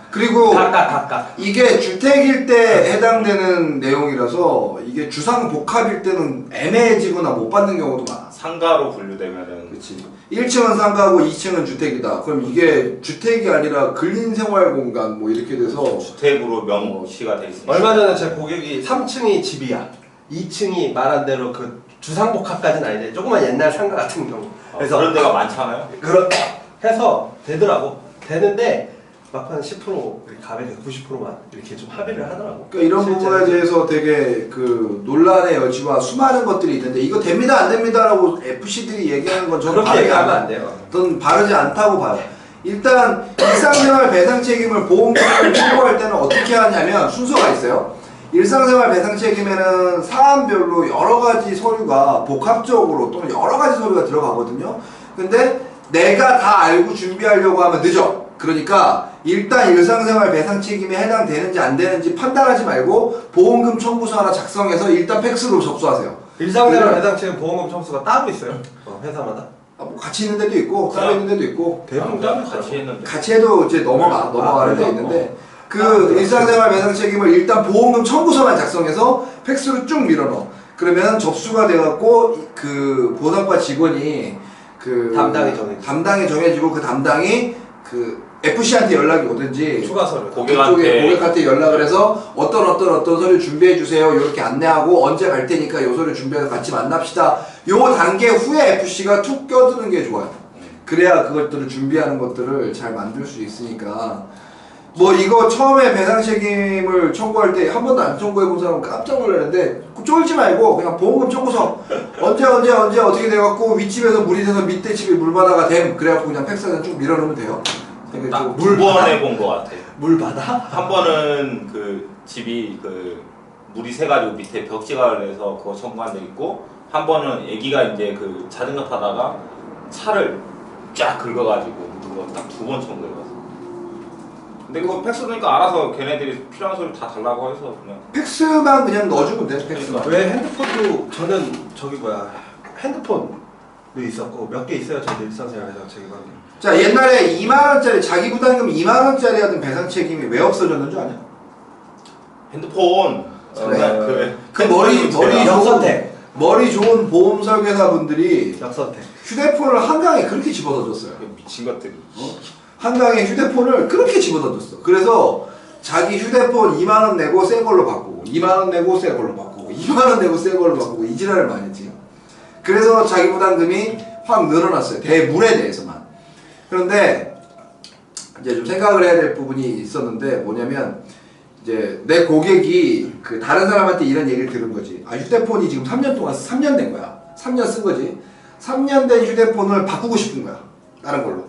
그리고 각각. 이게 주택일 때 해당되는 내용이라서 이게 주상복합일 때는 애매해지거나 못 받는 경우도 많아. 상가로 분류되면은 그렇지. 1층은 상가고 2층은 주택이다. 그럼 이게 주택이 아니라 근린생활공간 뭐 이렇게 돼서 주택으로 명시가 돼 있으니까. 얼마 전에 제 고객이 3층이 집이야. 2층이 말한 대로 그 주상복합까지는 아닌데 조그만 옛날 상가 같은 경우. 그래서 그런 데가 많잖아요. 그렇게 해서 되더라고. 되는데 막판 10% 가격에 90%만 이렇게 좀 합의를 하더라고. 그러니까 이런 부분에 대해서 되게 그 논란의 여지와 수많은 것들이 있는데 이거 됩니다 안 됩니다라고 FC들이 얘기하는 건 저는 그렇게 얘기하면 안 돼요. 저는 바르지 않다고 봐요. 일단 일상생활 배상 책임을 보험금을 청구할 때는 어떻게 하냐면 순서가 있어요. 일상생활 배상 책임에는 사안별로 여러 가지 서류가 복합적으로 또는 여러 가지 서류가 들어가거든요. 근데 내가 다 알고 준비하려고 하면 늦어. 그러니까 일단 일상생활 배상 책임에 해당되는지 안 되는지 판단하지 말고 보험금 청구서 하나 작성해서 일단 팩스로 접수하세요. 일상생활 배상 책임 보험금 청수가 따로 있어요. 회사마다. 뭐 같이 있는 데도 있고 따로 있는 데도 있고 대부분 남자 따로 같이 했는데. 같이 해도 이제 넘어가는 데 그래요? 있는데 그 일상생활 배상 책임을 일단 보험금 청구서만 작성해서 팩스로 쭉 밀어넣어. 그러면 접수가 돼갖고 그 보상과 직원이 그 담당이 정해지고 그 담당이 그 FC한테 연락이 오든지 추가 서류. 고객한테 연락을 해서 어떤 서류 준비해 주세요. 이렇게 안내하고 언제 갈 테니까 요 서류 준비해서 같이 만납시다. 요 단계 후에 FC가 툭 껴드는 게 좋아요. 그래야 그것들을 준비하는 것들을 잘 만들 수 있으니까. 뭐 이거 처음에 배상 책임을 청구할 때 한 번도 안 청구해 본 사람은 깜짝 놀랐는데 쫄지 말고 그냥 보험금 청구서 언제 어떻게 돼갖고 윗집에서 물이 새서 밑에 집에 물바다가 됨 그래갖고 그냥 팩스에다 쭉 밀어넣으면 돼요. 딱 두 번 해본 것 같아. 물 받아? 한 번은 그 집이 그 물이 새가지고 밑에 벽지가 해서 그거 청구한 적 있고 한 번은 애기가 이제 그 자전거 타다가 차를 쫙 긁어가지고 그거 딱 두 번 청구해봤어. 근데 그거 팩스 넣으니까 알아서 걔네들이 필요한 소리 다 달라고 해서 그냥 팩스만 그냥 넣어주면 돼. 팩스만. 왜 핸드폰도 저는 핸드폰도 있었고 몇 개 있어요. 저도 일상생활 배상 책임관 게. 자 옛날에 2만원짜리 자기 부담금 2만원짜리 하던 배상 책임이 왜 없어졌는 줄 아냐? 핸드폰 그래. 그 머리 좋은 보험 설계사 분들이 역선택. 휴대폰을 한강에 그렇게 집어넣어줬어요. 미친 것들이. 한강에 휴대폰을 그렇게 집어넣어줬어. 그래서 자기 휴대폰 2만원 내고 새 걸로 바꾸고 2만원 내고 새 걸로 바꾸고 2만원 내고 새 걸로 바꾸고 이 지랄을 많이 했지. 그래서 자기 부담금이 확 늘어났어요. 대물에 대해서만. 그런데 이제 좀 생각을 해야 될 부분이 있었는데 뭐냐면 이제 내 고객이 그 다른 사람한테 이런 얘기를 들은 거지. 아 휴대폰이 지금 3년 동안 3년 된 거야. 3년 쓴 거지. 3년 된 휴대폰을 바꾸고 싶은 거야. 다른 걸로.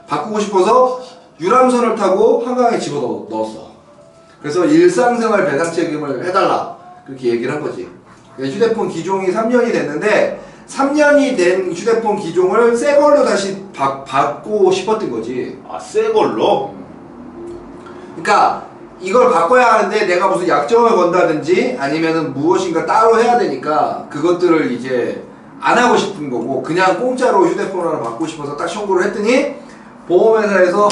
바꾸고 싶어서 유람선을 타고 한강에 집어넣었어. 그래서 일상생활 배상 책임을 해달라. 그렇게 얘기를 한 거지. 휴대폰 기종이 3년이 됐는데 3년이 된 휴대폰 기종을 새 걸로 다시 받고 싶었던 거지. 아, 새 걸로? 그러니까 이걸 바꿔야 하는데 내가 무슨 약정을 건다든지 아니면은 무엇인가 따로 해야 되니까 그것들을 이제 안 하고 싶은 거고 그냥 공짜로 휴대폰 하나 받고 싶어서 딱 청구를 했더니 보험회사에서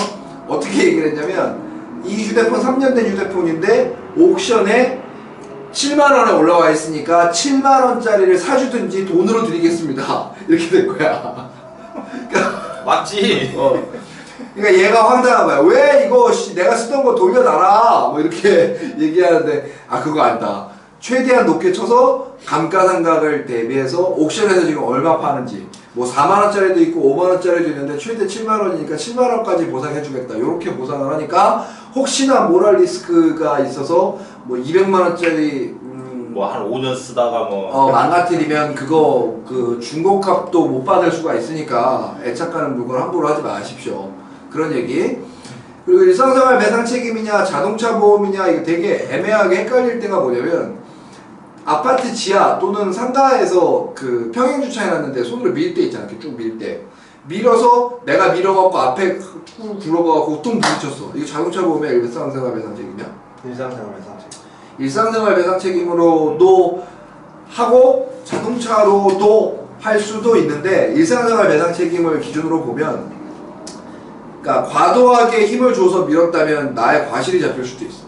어떻게 얘기를 했냐면 이 휴대폰 3년 된 휴대폰인데 옥션에 7만원에 올라와 있으니까 7만원짜리를 사주든지 돈으로 드리겠습니다. 이렇게 된 거야. 그러니까 맞지? 그러니까 얘가 황당한 거야. 왜 이거 내가 쓰던 거 돌려놔라 뭐 이렇게 얘기하는데 아 그거 안다. 최대한 높게 쳐서 감가상각을 대비해서 옥션에서 지금 얼마 파는지 뭐 4만원짜리도 있고 5만원짜리도 있는데 최대 7만원이니까 7만원까지 보상해주겠다 이렇게 보상을 하니까 혹시나 모랄 리스크가 있어서 뭐 200만원짜리 뭐 한 5년 쓰다가 뭐 망가뜨리면 그거 그 중고값도 못 받을 수가 있으니까 애착가는 물건 함부로 하지 마십시오. 그런 얘기. 그리고 일상생활 배상 책임이냐 자동차 보험이냐 이거 되게 애매하게 헷갈릴 때가 뭐냐면 아파트 지하 또는 상가에서 그 평행 주차해놨는데 손으로 밀 때 있잖아. 이렇게 쭉 밀 때 밀어서 내가 밀어갖고 앞에 쭉 굴러가갖고 퉁 부딪혔어. 이거 자동차 보험이야 일상생활 배상 책임이야? 일상생활 배상 책임. 일상생활 배상 책임으로도 하고 자동차로도 할 수도 있는데 일상생활 배상 책임을 기준으로 보면 그러니까 과도하게 힘을 줘서 밀었다면 나의 과실이 잡힐 수도 있어.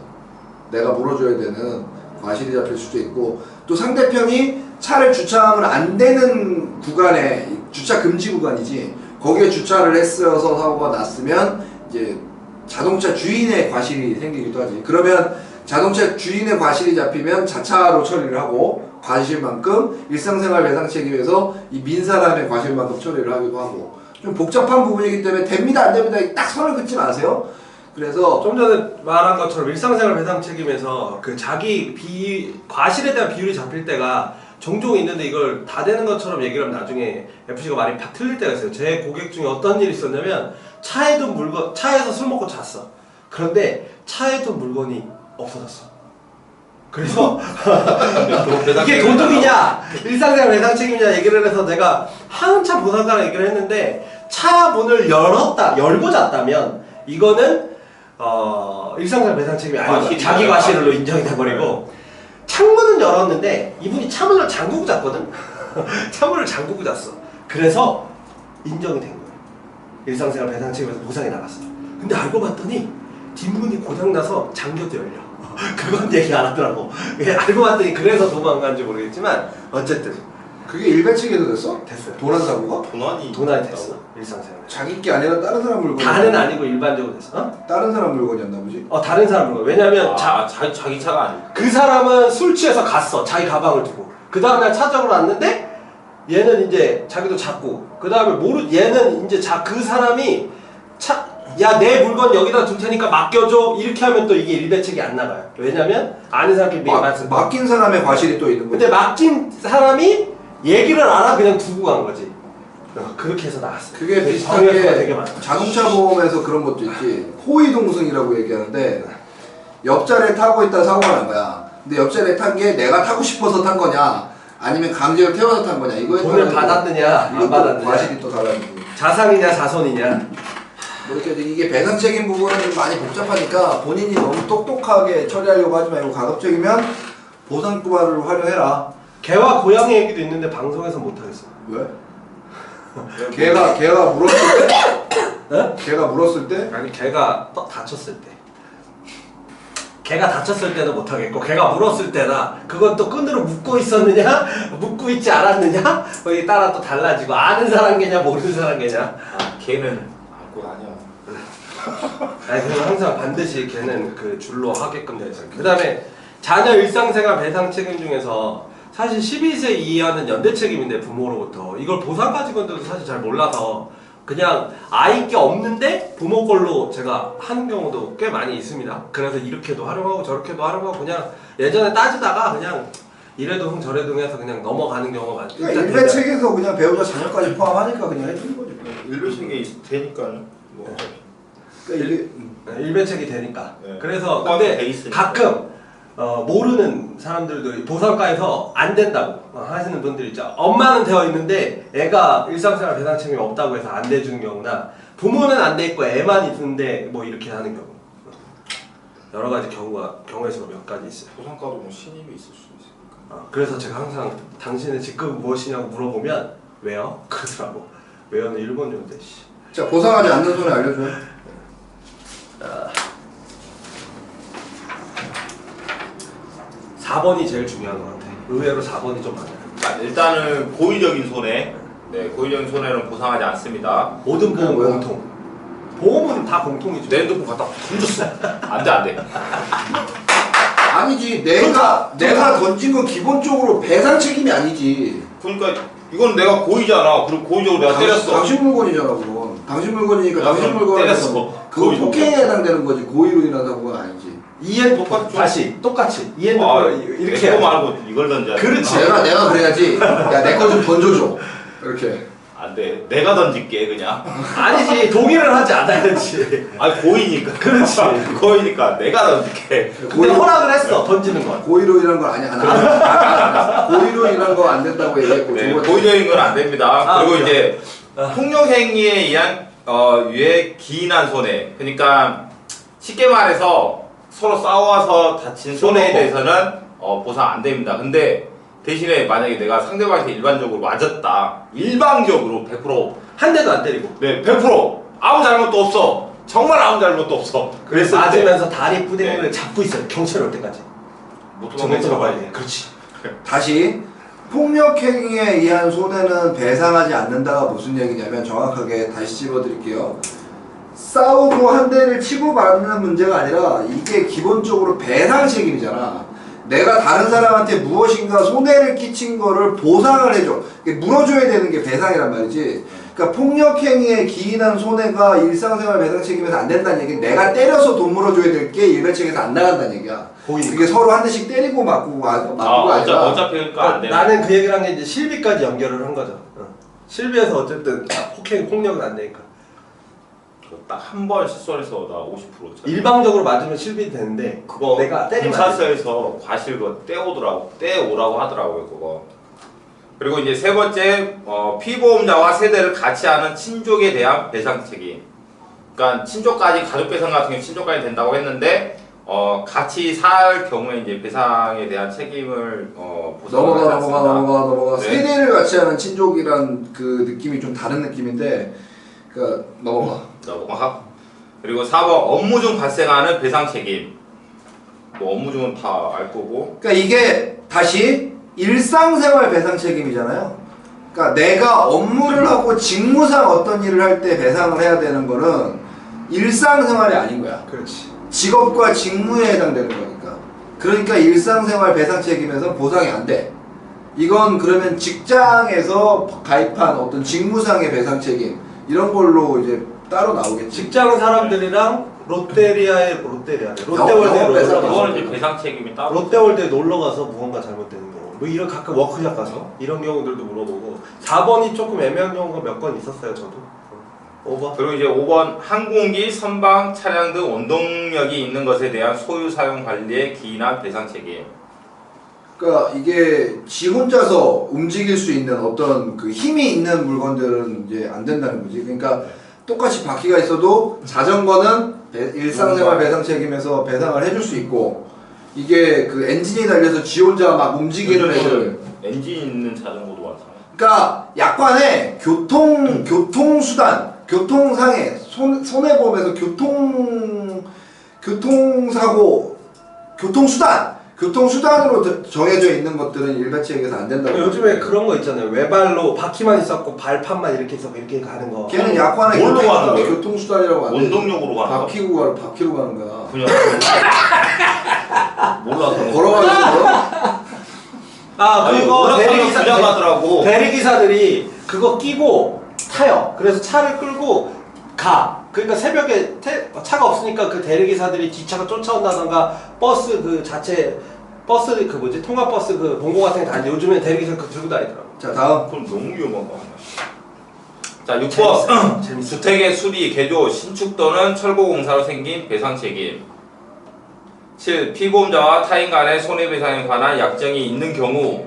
내가 물어줘야 되는 과실이 잡힐 수도 있고 또 상대편이 차를 주차하면 안 되는 구간에 주차 금지 구간이지 거기에 주차를 했어서 사고가 났으면 이제 자동차 주인의 과실이 생기기도 하지. 그러면 자동차 주인의 과실이 잡히면 자차로 처리를 하고 과실만큼 일상생활 배상 책임에서 이 민사람의 과실만큼 처리를 하기도 하고 좀 복잡한 부분이기 때문에 됩니다 안 됩니다 딱 선을 긋지 마세요. 그래서 좀 전에 말한 것처럼 일상생활 배상 책임에서 그 자기 과실에 대한 비율이 잡힐 때가 종종 있는데 이걸 다 되는 것처럼 얘기를 하면 나중에 FC가 많이 틀릴 때가 있어요. 제 고객 중에 어떤 일이 있었냐면 차에서 술 먹고 잤어. 그런데 차에 둔 물건이 없어졌어. 그래서 이게 도둑이냐 일상생활 배상 책임이냐 얘기를 해서 내가 한참 보상가랑 얘기를 했는데 차 문을 열고 잤다면 이거는 일상생활 배상 책임이 아니고 자기 과실로 인정이 돼버리고 창문은 열었는데 이분이 차문을 잠그고 잤거든. 차문을 잠그고 잤어. 그래서 인정이 된 거예요. 일상생활 배상 책임에서 보상이 나갔어. 근데 알고 봤더니 뒷문이 고장나서 잠겨도 열려. 그건 얘기 안 하더라고. 알고 봤더니 그래서 도망간지 모르겠지만 어쨌든 그게 일배책에도 됐어? 됐어요. 도난 사고가? 도난이 됐어. 일상생활. 자기 게 아니라 다른 사람 물건. 다는 아니고 일반적으로 됐어. 다른 사람 물건이었나 보지? 다른 사람 물건. 왜냐면 자기 차가 아니고 그 사람은 술 취해서 갔어. 자기 가방을 두고. 그 다음날 차 잡으러 왔는데 얘는 이제 자기도 잡고. 그 다음에 얘는 이제 그 사람이 야 내 물건 여기다 둘 테니까 맡겨줘 이렇게 하면 또 이게 일배책이 안 나가요. 왜냐면 아는 사람끼리 맡긴 사람의 과실이 또 있는 거지. 근데 맡긴 사람이 얘기를 안 하고 그냥 두고 간 거지. 그렇게 해서 나왔어. 그게 비슷한 게 자동차 보험에서 그런 것도 있지. 호위동승이라고 얘기하는데 옆자리에 타고 있다 사고가 난 거야. 근데 옆자리에 탄 게 내가 타고 싶어서 탄 거냐 아니면 강제로 태워서 탄 거냐 이거에 돈을 받았느냐 안 받았느냐 과실이 또 달라지고 자산이냐 자손이냐 뭐 이렇게 이게 배상 책임 부분은 좀 많이 복잡하니까 본인이 너무 똑똑하게 처리하려고 하지 말고 가급적이면 보상구발을 활용해라. 개와 고양이 얘기도 있는데 방송에서 못하겠어. 왜? 개가 물었을 때? 네? 개가 물었을 때? 아니 개가 다쳤을 때. 개가 다쳤을 때는 못하겠고 개가 물었을 때나 그건 또 끈으로 묶고 있었느냐 묶고 있지 않았느냐 거기에 따라 또 달라지고 아는 사람 개냐 모르는 사람 개냐. 걔는 안고 다녀. 아니 그래서 항상 반드시 걔는 그 줄로 하게끔 되어 있어요. 그 다음에 자녀 일상생활 배상 책임 중에서 사실 12세 이하는 연대 책임인데 부모로부터 이걸 보상 가지고는 사실 잘 몰라서 그냥 아이 게 없는데 부모 걸로 제가 하는 경우도 꽤 많이 있습니다. 그래서 이렇게도 활용하고 저렇게도 활용하고 그냥 예전에 따지다가 그냥 이래도 저래도 해서 그냥 넘어가는 경우가 많죠. 그러니까 일배 책에서 그냥 배우자 자녀까지 포함하니까 그냥 해주는 거지. 일루식이 되니까요. 뭐. 그러니까 이게 일배책이 되니까. 네. 그래서 포함이 근데 돼 있으니까. 가끔 모르는 사람들도 보상과에서 안 된다고 하시는 분들 있죠. 엄마는 되어 있는데 애가 일상생활 배상 책임이 없다고 해서 안 돼주는 경우나 부모는 안 돼 있고 애만 있는데 뭐 이렇게 하는 경우. 여러 가지 경우의 수가 몇 가지 있어요. 보상과도 뭐 신임이 있을 수 있으니까. 그래서 제가 항상 당신의 직급은 무엇이냐고 물어보면 왜요? 그러더라고. 왜요는 일본 용대 씨. 자 보상하지 않는 손에 알려줘요. 4번이 제일 중요한 것 같아. 의외로 4번이 좀 많아요. 자, 일단은 고의적인 손해. 네, 고의적인 손해는 보상하지 않습니다. 모든 보험 뭐야? 공통. 보험은 다 공통이죠. 내 핸드폰 갖다 던졌어. 안 돼, 안 돼. 아니지 내가 던진 건 기본적으로 배상 책임이 아니지. 그러니까 이건 내가 고의잖아. 그리고 고의적으로 내가 때렸어. 당신 물건이잖아 그건. 당신 물건이니까 야, 당신 그럼 물건에 때렸어. 그거 고의로. 폭행에 해당되는 거지. 고의로 인한 사고가 아니지. 이핸드폰 다시 똑같이 이핸드폰 아, 이렇게 거 해야지. 말고 이걸 던져야 돼. 그렇지. 내가 그래야지. 야 내 거 좀 던져줘. 이렇게. 안 돼. 내가 던질게 그냥. 아니지 동의를 하지 않아야지. 아 고의니까. 그렇지. 고의니까 내가 던질게. 근데 허락을 했어 던지는 건. 고의로 인한 건 아니야. 안 고의로 인한 거 안 된다고 얘기했고. 네, 두 번째. 고의적인 건 안 됩니다. 아, 그리고 그래요? 이제 폭력 행위에 의한 유해 기인한 손해. 그러니까 쉽게 말해서 서로 싸워서 다친 손해에 대해서는 보상 안 됩니다. 근데 대신에 만약에 내가 상대방한테 일반적으로 맞았다. 일방적으로 100%. 한 대도 안 때리고. 네, 100% 아무 잘못도 없어. 정말 아무 잘못도 없어. 그래서 그랬을 때 맞으면서 다리 부대를 네. 잡고 있어요. 경찰 올 때까지. 못 정면 들어가야 도망가야 돼. 돼. 그렇지. 다시 폭력행위에 의한 손해는 배상하지 않는다가 무슨 얘기냐면 정확하게 다시 찝어드릴게요. 싸우고 한 대를 치고받는 문제가 아니라 이게 기본적으로 배상 책임이잖아. 내가 다른 사람한테 무엇인가 손해를 끼친 거를 보상을 해줘. 이게 물어줘야 되는 게 배상이란 말이지. 그러니까 폭력행위에 기인한 손해가 일상생활 배상 책임에서 안 된다는 얘기는 내가 때려서 돈 물어줘야 될 게 일배책에서 안 나간다는 얘기야. 보이니까. 그게 서로 한 대씩 때리고 맞고가 아니라. 어차피 그러니까 안 돼. 나는 그 얘기를 한 게 이제 실비까지 연결을 한 거죠. 실비에서 어쨌든 폭력은 안 되니까. 딱 한 번 실손해서 나 50%. 일방적으로 맞으면 실비 되는데 그거 내가 때리면 안 돼. 경찰서에서 과실 거 떼오라고 하더라고요 그거. 그리고 이제 세 번째 피보험자와 세대를 같이 하는 친족에 대한 배상 책임. 그러니까 친족까지 가족 배상 같은 경우 친족까지 된다고 했는데 같이 살 경우에 이제 배상에 대한 책임을 보상을 하지 않습니다. 넘어가. 네. 세대를 같이 하는 친족이란 그 느낌이 좀 다른 느낌인데, 그러니까 넘어가. 그리고 4번 업무 중 발생하는 배상 책임. 뭐 업무 중은 다 알 거고. 그러니까 이게 다시 일상생활 배상 책임이잖아요. 그러니까 내가 업무를 하고 직무상 어떤 일을 할 때 배상을 해야 되는 거는 일상생활이 아닌 거야. 그렇지. 직업과 직무에 해당되는 거니까. 그러니까 일상생활 배상 책임에서 보상이 안 돼. 이건 그러면 직장에서 가입한 어떤 직무상의 배상 책임 이런 걸로 이제 따로 나오겠지. 직장 사람들이랑 롯데월드에 영업 배상. 그거는 이제 배상 책임이 따로. 롯데월드에 놀러 가서 무언가 잘못되는 경우, 뭐 이런 가끔 워크샵 가서 이런 경우들도 물어보고 4번이 조금 애매한 경우가 몇 건 있었어요 저도. 5번. 그리고 이제 5번 항공기, 선박, 차량 등 원동력이 있는 것에 대한 소유 사용 관리에 기인한 배상 책임. 그러니까 이게 지 혼자서 움직일 수 있는 어떤 그 힘이 있는 물건들은 이제 안 된다는 거지. 그러니까 똑같이 바퀴가 있어도 자전거는 일상생활 배상 책임에서 배상을 해줄 수 있고, 이게 그 엔진이 달려서 지 혼자 막 움직이는 애들. 엔진 있는 자전거도 많잖아. 그러니까 약관에 교통수단, 교통상해, 손해보험에서 교통사고, 교통수단으로 정해져 있는 것들은 일배책에서 안 된다고. 요즘에 그런 거 있잖아요. 외발로 바퀴만 있었고 발판만 이렇게 있었고 이렇게 가는 거. 걔는 약관에 뭘로 가는 거예요? 교통수단이라고 안 돼. 원동력으로 가는 거? 바퀴로 가는 거야. 그냥 몰라서. 걸어가지고. 아 그거 그냥 가더라고. 대리기사들이 그거 끼고 타요. 그래서 차를 끌고 가. 그러니까 새벽에 차가 없으니까 그 대리기사들이 뒷차가 쫓아온다던가 버스 그 자체 버스 그 뭐지 통합버스 그 봉고 같은 게 다 요즘에 대리기사 그 들고 다니더라고. 자 다음. 그럼 너무 위험한 거 아니야? 자 6번 재밌어. 주택의 수리, 개조, 신축 또는 철거 공사로 생긴 배상 책임. 7. 피보험자와 타인 간의 손해배상에 관한 약정이 있는 경우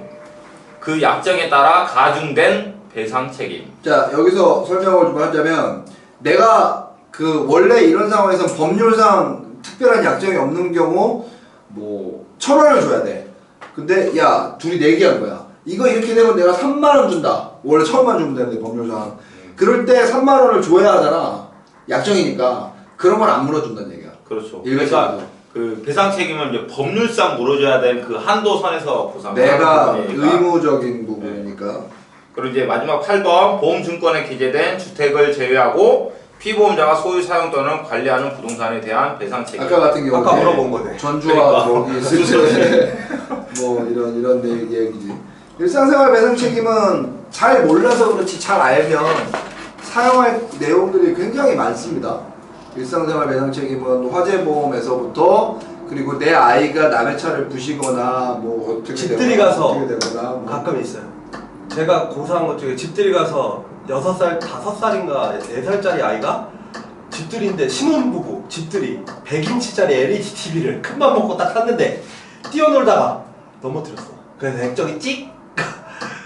그 약정에 따라 가중된 배상 책임. 자 여기서 설명을 좀 하자면 내가 그 원래 이런 상황에서 법률상 특별한 약정이 없는 경우 뭐 1,000원을 줘야 돼. 근데 야 둘이 내기한 거야. 이거 이렇게 되면 내가 3만 원 준다. 원래 1,000원만 주면 되는데 법률상. 그럴 때 3만 원을 줘야 하잖아. 약정이니까. 그런 건 안 물어준다는 얘기야. 그렇죠. 일반적으로. 그러니까 그 배상 책임은 이제 법률상 물어줘야 되는 그 한도 선에서 보상을 내가 하는 부분이니까. 의무적인 부분이니까. 그리고 이제 마지막 8번 보험증권에 기재된 주택을 제외하고 피보험자가 소유 사용 또는 관리하는 부동산에 대한 배상 책임. 아까 같은 경우는 아까 물어본 거네. 전주와 그러니까. 거기 있을 때 뭐 이런 얘기지. 일상생활 배상 책임은 잘 몰라서 그렇지 잘 알면 사용할 내용들이 굉장히 많습니다. 일상생활 배상 책임은 화재보험에서부터 그리고 내 아이가 남의 차를 부시거나 뭐 어떻게 집들이 되거나, 가서 어떻게 되거나 뭐. 가끔 있어요. 제가 공사한 것 중에 집들이 가서 6살, 5살인가 4살짜리 아이가 집들이인데 신혼부부 집들이 100인치짜리 LED TV를 큰맘 먹고 딱 샀는데 뛰어놀다가 넘어뜨렸어. 그래서 액정이 찍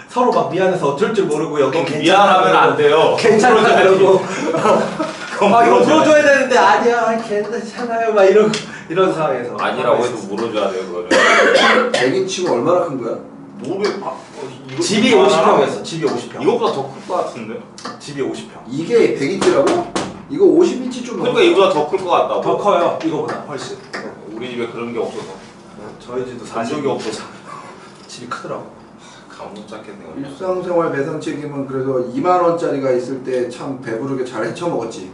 서로 막 미안해서 어쩔 줄 모르고 여기 미안하면 안 돼요. 괜찮아 이러고 아 이거 물어줘야지. 물어줘야 되는데 아니야 괜찮아요 막 이런 상황에서 아니라고 해도 물어줘야 돼요 그거는. 100인치가 얼마나 큰 거야? 이거 집이 50평이었어. 집이 50평. 이거보다 더 클 것 같은데? 집이 50평. 이게 100인치라고? 이거 50인치 좀 그러니까 이거보다 더 클 것 같다고. 더 커요. 이거보다 훨씬. 우리 집에 그런 게 없어서 저희 집도 산 적이 없어서 집이 크더라고. 감 못 잡겠네요. 일상생활 배상 책임은 그래서 2만 원짜리가 있을 때 참 배부르게 잘 헤쳐먹었지.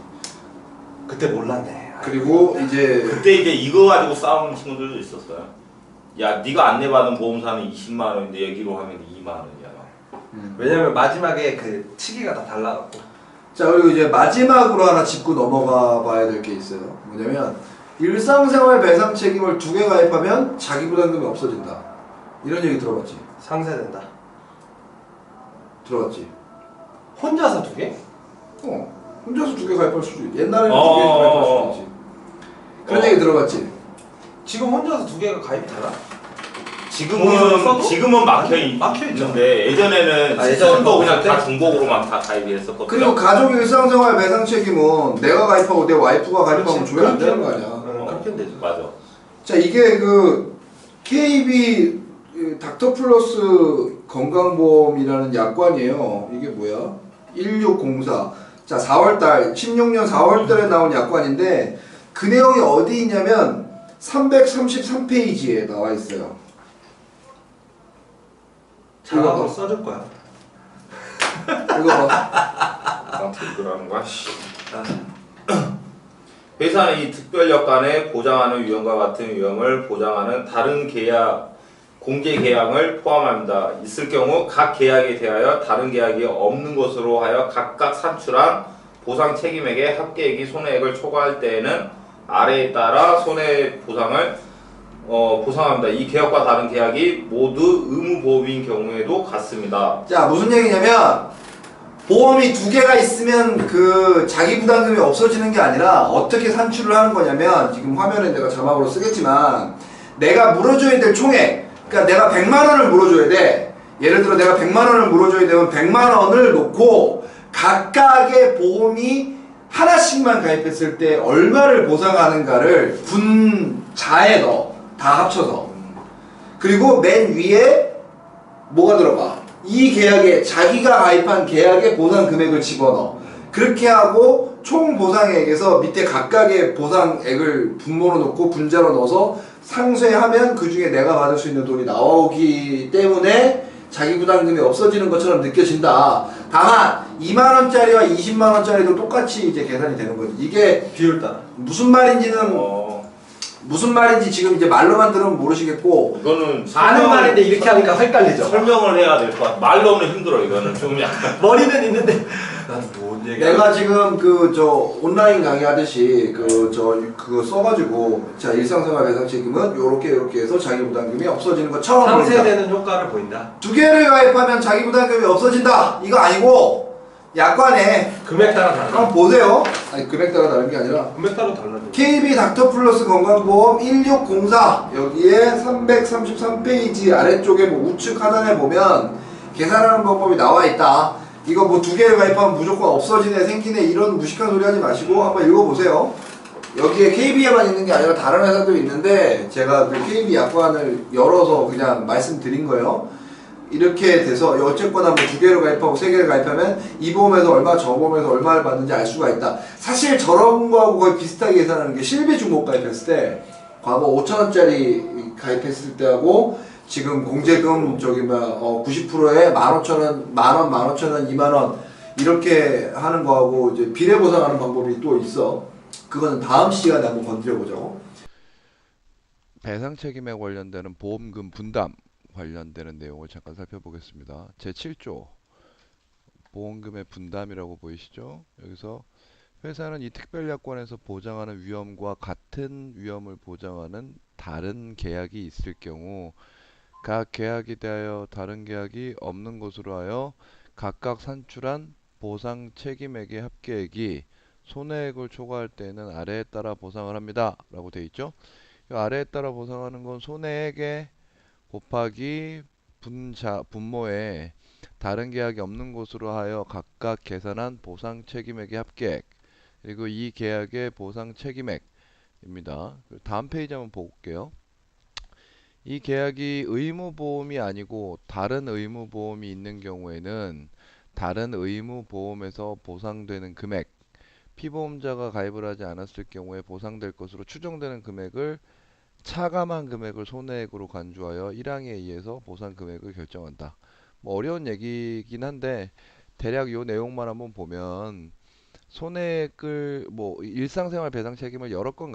그때 몰랐네. 그리고 이제 그때 이제 이거 가지고 싸우는 친구들도 있었어요. 야, 네가 안내받은 보험사는 20만 원인데 얘기로 하면 2만 원이야. 왜냐면 마지막에 그 치기가 다 달라갖고. 자 그리고 이제 마지막으로 하나 짚고 넘어가 봐야 될 게 있어요. 뭐냐면 일상생활 배상 책임을 2개 가입하면 자기 부담금이 없어진다. 이런 얘기 들어봤지? 상쇄된다. 들어봤지? 혼자서 2개? 혼자서 2개 가입할 수도 있지. 옛날에는 2개 가입할 수도 있지. 그런 얘기 들어봤지? 지금 혼자서 2개가 가입이 되나? 지금은 써도? 지금은 막혀 막혀 있죠. 있는데 예전에는 예전에 시선도 그냥 그때? 다 중복으로만 다 가입이 했었거든요. 그리고 가족 일상생활 배상 책임은 내가 가입하고 내 와이프가 가입하면 그렇지. 줘야 안 되는 거 아니야. 그렇게 되죠. 맞아. 자 이게 그 KB 닥터 플러스 건강보험이라는 약관이에요. 이게 뭐야? 1604. 자 4월달 16년 4월달에 나온 약관인데 그 내용이 어디 있냐면 333페이지에 나와 있어요. 장학으로 써줄 거야. 이거 봐. 나한테 이거라는 거야. 회사는 이 특별여건에 보장하는 위험과 같은 위험을 보장하는 다른 계약, 공제 계약을 포함합니다. 있을 경우 각 계약에 대하여 다른 계약이 없는 것으로 하여 각각 산출한 보상 책임액의 합계액이 손해액을 초과할 때에는 아래에 따라 손해 보상을 보상합니다. 이 계약과 다른 계약이 모두 의무보험인 경우에도 같습니다. 자 무슨 얘기냐면 보험이 2개가 있으면 그 자기 부담금이 없어지는 게 아니라 어떻게 산출을 하는 거냐면 지금 화면에 내가 자막으로 쓰겠지만 내가 물어줘야 될 총액 그러니까 내가 100만 원을 물어줘야 돼. 예를 들어 내가 100만 원을 물어줘야 되면 100만 원을 놓고 각각의 보험이 하나씩만 가입했을 때 얼마를 보상하는가를 분자에 넣어. 다 합쳐서. 그리고 맨 위에 뭐가 들어가? 이 계약에 자기가 가입한 계약의 보상 금액을 집어넣어. 그렇게 하고 총 보상액에서 밑에 각각의 보상액을 분모로 넣고 분자로 넣어서 상쇄하면 그 중에 내가 받을 수 있는 돈이 나오기 때문에 자기 부담금이 없어지는 것처럼 느껴진다. 다만 2만 원짜리와 20만 원짜리도 똑같이 이제 계산이 되는 거지. 이게 비율 따라. 무슨 말인지는 무슨 말인지 지금 이제 말로만 들으면 모르시겠고 이거는 아는 말인데 이렇게 하니까 헷갈리죠. 설명을 해야 될 것 같아. 말로는 힘들어. 이거는 좀 약간. 머리는 있는데 나도 뭔 얘기. 내가 지금 그 저 온라인 강의하듯이 그 저 그거 써가지고 자 일상생활 배상 책임은 요렇게 해서 자기 부담금이 없어지는 것처럼 보인다. 상쇄되는 효과를 보인다. 두 개를 가입하면 자기 부담금이 없어진다. 이거 아니고 약관에 금액 따라 다르다. 한번 보세요. 아니 금액 따라 다른 게 아니라 금액 따라 달라져. KB 닥터 플러스 건강보험 1604 여기에 333페이지 아래쪽에 뭐 우측 하단에 보면 계산하는 방법이 나와 있다. 이거 뭐 두 개를 가입하면 무조건 없어지네 생기네 이런 무식한 소리 하지 마시고 한번 읽어보세요. 여기에 KB에만 있는 게 아니라 다른 회사도 있는데 제가 그 KB 약관을 열어서 그냥 말씀드린 거예요. 이렇게 돼서 어쨌거나 뭐 두 개를 가입하고 세 개를 가입하면 이 보험에서 얼마 저 보험에서 얼마를 받는지 알 수가 있다. 사실 저런 거하고 거의 비슷하게 계산하는 게 실비중복 가입했을 때 과거 5,000원짜리 가입했을 때하고 지금 공제금 저기 뭐 90%에 15,000원, 만원, 15,000원, 2만원 이렇게 하는 거하고 이제 비례 보상하는 방법이 또 있어. 그거는 다음 시간에 한번 건드려 보자고. 배상 책임에 관련되는 보험금 분담 관련되는 내용을 잠깐 살펴보겠습니다. 제7조 보험금의 분담이라고 보이시죠? 여기서 회사는 이 특별약관에서 보장하는 위험과 같은 위험을 보장하는 다른 계약이 있을 경우 각 계약에 대하여 다른 계약이 없는 것으로 하여 각각 산출한 보상 책임액의 합계액이 손해액을 초과할 때에는 아래에 따라 보상을 합니다. 라고 되어 있죠. 이 아래에 따라 보상하는 건 손해액에 곱하기 분모에 다른 계약이 없는 것으로 하여 각각 계산한 보상 책임액의 합계액 그리고 이 계약의 보상 책임액입니다. 다음 페이지 한번 볼게요. 이 계약이 의무보험이 아니고 다른 의무보험이 있는 경우에는 다른 의무보험에서 보상되는 금액 피보험자가 가입을 하지 않았을 경우에 보상될 것으로 추정되는 금액을 차감한 금액을 손해액으로 간주하여 1항에 의해서 보상 금액을 결정한다. 뭐 어려운 얘기긴 한데 대략 요 내용만 한번 보면 손해액을 뭐 일상생활 배상 책임을 여러 건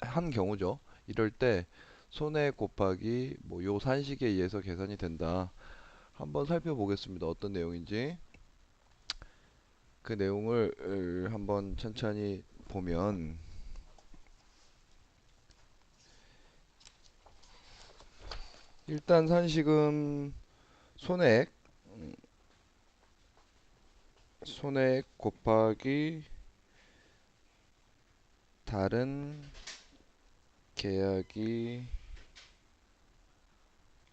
한 경우죠. 이럴 때 손해액 곱하기 뭐 요 산식에 의해서 계산이 된다. 한번 살펴보겠습니다. 어떤 내용인지. 그 내용을 한번 천천히 보면 일단 산식은 손해액 곱하기 다른 계약이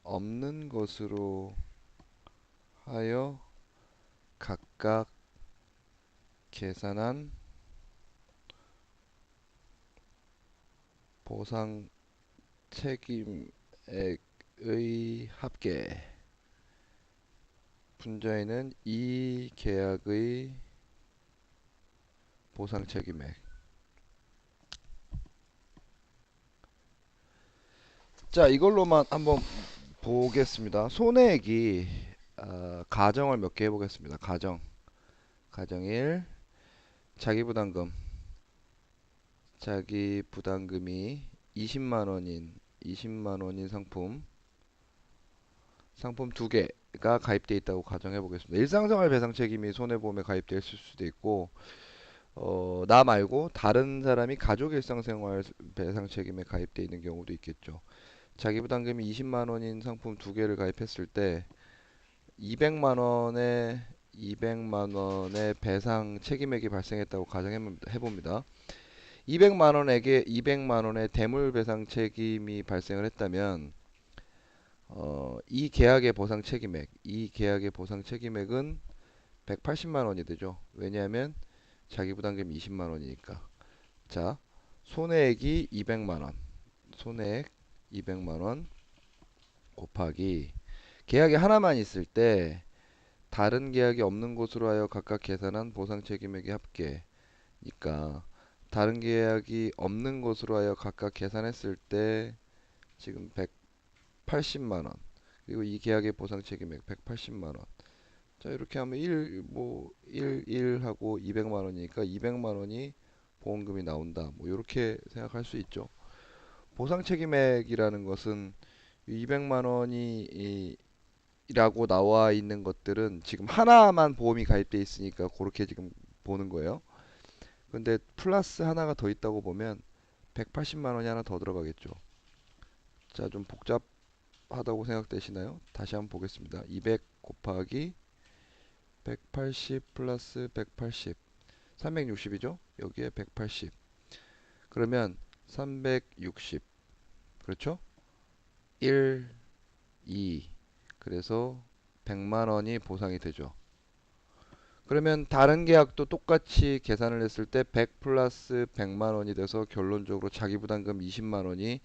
없는 것으로 하여 각각 계산한 보상 책임액의 합계 분자에는 이 계약의 보상 책임액. 자, 이걸로만 한번 보겠습니다. 손해액이 가정을 몇 개 해보겠습니다. 가정 1 자기 부담금이 20만원인 상품 두 개가 가입되어 있다고 가정해 보겠습니다. 일상생활 배상 책임이 손해보험에 가입되어 있을 수도 있고 나 말고 다른 사람이 가족 일상생활 배상 책임에 가입되어 있는 경우도 있겠죠. 자기 부담금이 20만원인 상품 두 개를 가입했을 때 200만원의 배상 책임액이 발생했다고 가정해 봅니다. 200만원의 대물 배상 책임이 발생을 했다면 이 계약의 보상 책임액은 180만원이 되죠. 왜냐하면 자기 부담금이 20만원이니까. 자, 손해액이 200만원. 손해액 200만원 곱하기 계약이 하나만 있을 때 다른 계약이 없는 것으로 하여 각각 계산한 보상 책임액의 합계니까 다른 계약이 없는 것으로 하여 각각 계산했을 때 지금 180만원 그리고 이 계약의 보상 책임액 180만원. 자, 이렇게 하면 1 하고 200만원이니까 200만원이 보험금이 나온다. 뭐 이렇게 생각할 수 있죠. 보상 책임액이라는 것은 200만 원이 라고 나와 있는 것들은 지금 하나만 보험이 가입돼 있으니까 그렇게 지금 보는 거예요. 근데 플러스 하나가 더 있다고 보면 180만 원이 하나 더 들어가겠죠. 자, 좀 복잡하다고 생각되시나요? 다시 한번 보겠습니다. 200 곱하기 180 플러스 180 360이죠? 여기에 180 그러면 360 그렇죠? 1, 2 그래서 100만 원이 보상이 되죠. 그러면 다른 계약도 똑같이 계산을 했을 때 100 플러스 100만 원이 돼서 결론적으로 자기 부담금 20만 원이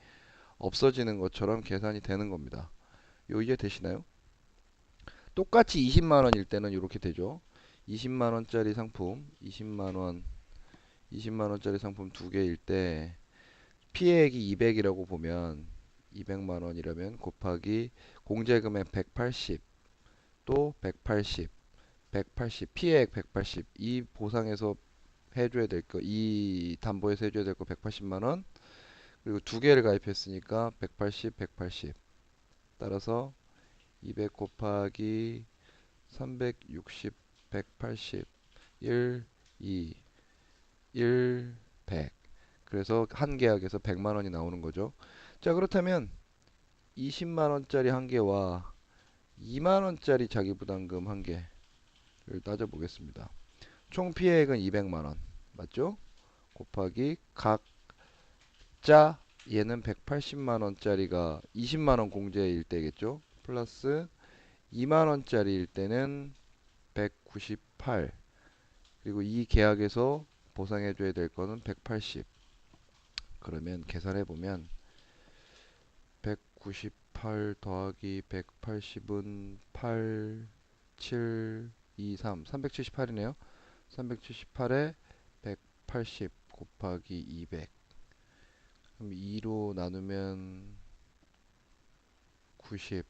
없어지는 것처럼 계산이 되는 겁니다. 요 이해 되시나요? 똑같이 20만 원일 때는 이렇게 되죠. 20만 원짜리 상품 20만 원짜리 상품 두 개일 때 피해액이 200이라고 보면 200만 원이라면 곱하기 공제금액 180 또 180 피해액 180 이 보상에서 해줘야 될 거 이 담보에서 해줘야 될 거 180만 원 그리고 두 개를 가입했으니까 180 따라서 200 곱하기 360 180 1 2 1 100 그래서 한 계약에서 100만 원이 나오는 거죠. 자, 그렇다면 20만 원짜리 한 개와 2만 원짜리 자기 부담금 한 개를 따져 보겠습니다. 총 피해액은 200만 원. 맞죠? 곱하기 각자 얘는 180만 원짜리가 20만 원 공제일 때겠죠? 플러스 2만 원짜리일 때는 198. 그리고 이 계약에서 보상해 줘야 될 거는 180. 그러면 계산해 보면 198 더하기 180은 8, 7, 2, 3, 378이네요. 378에 180 곱하기 200. 그럼 2로 나누면 90.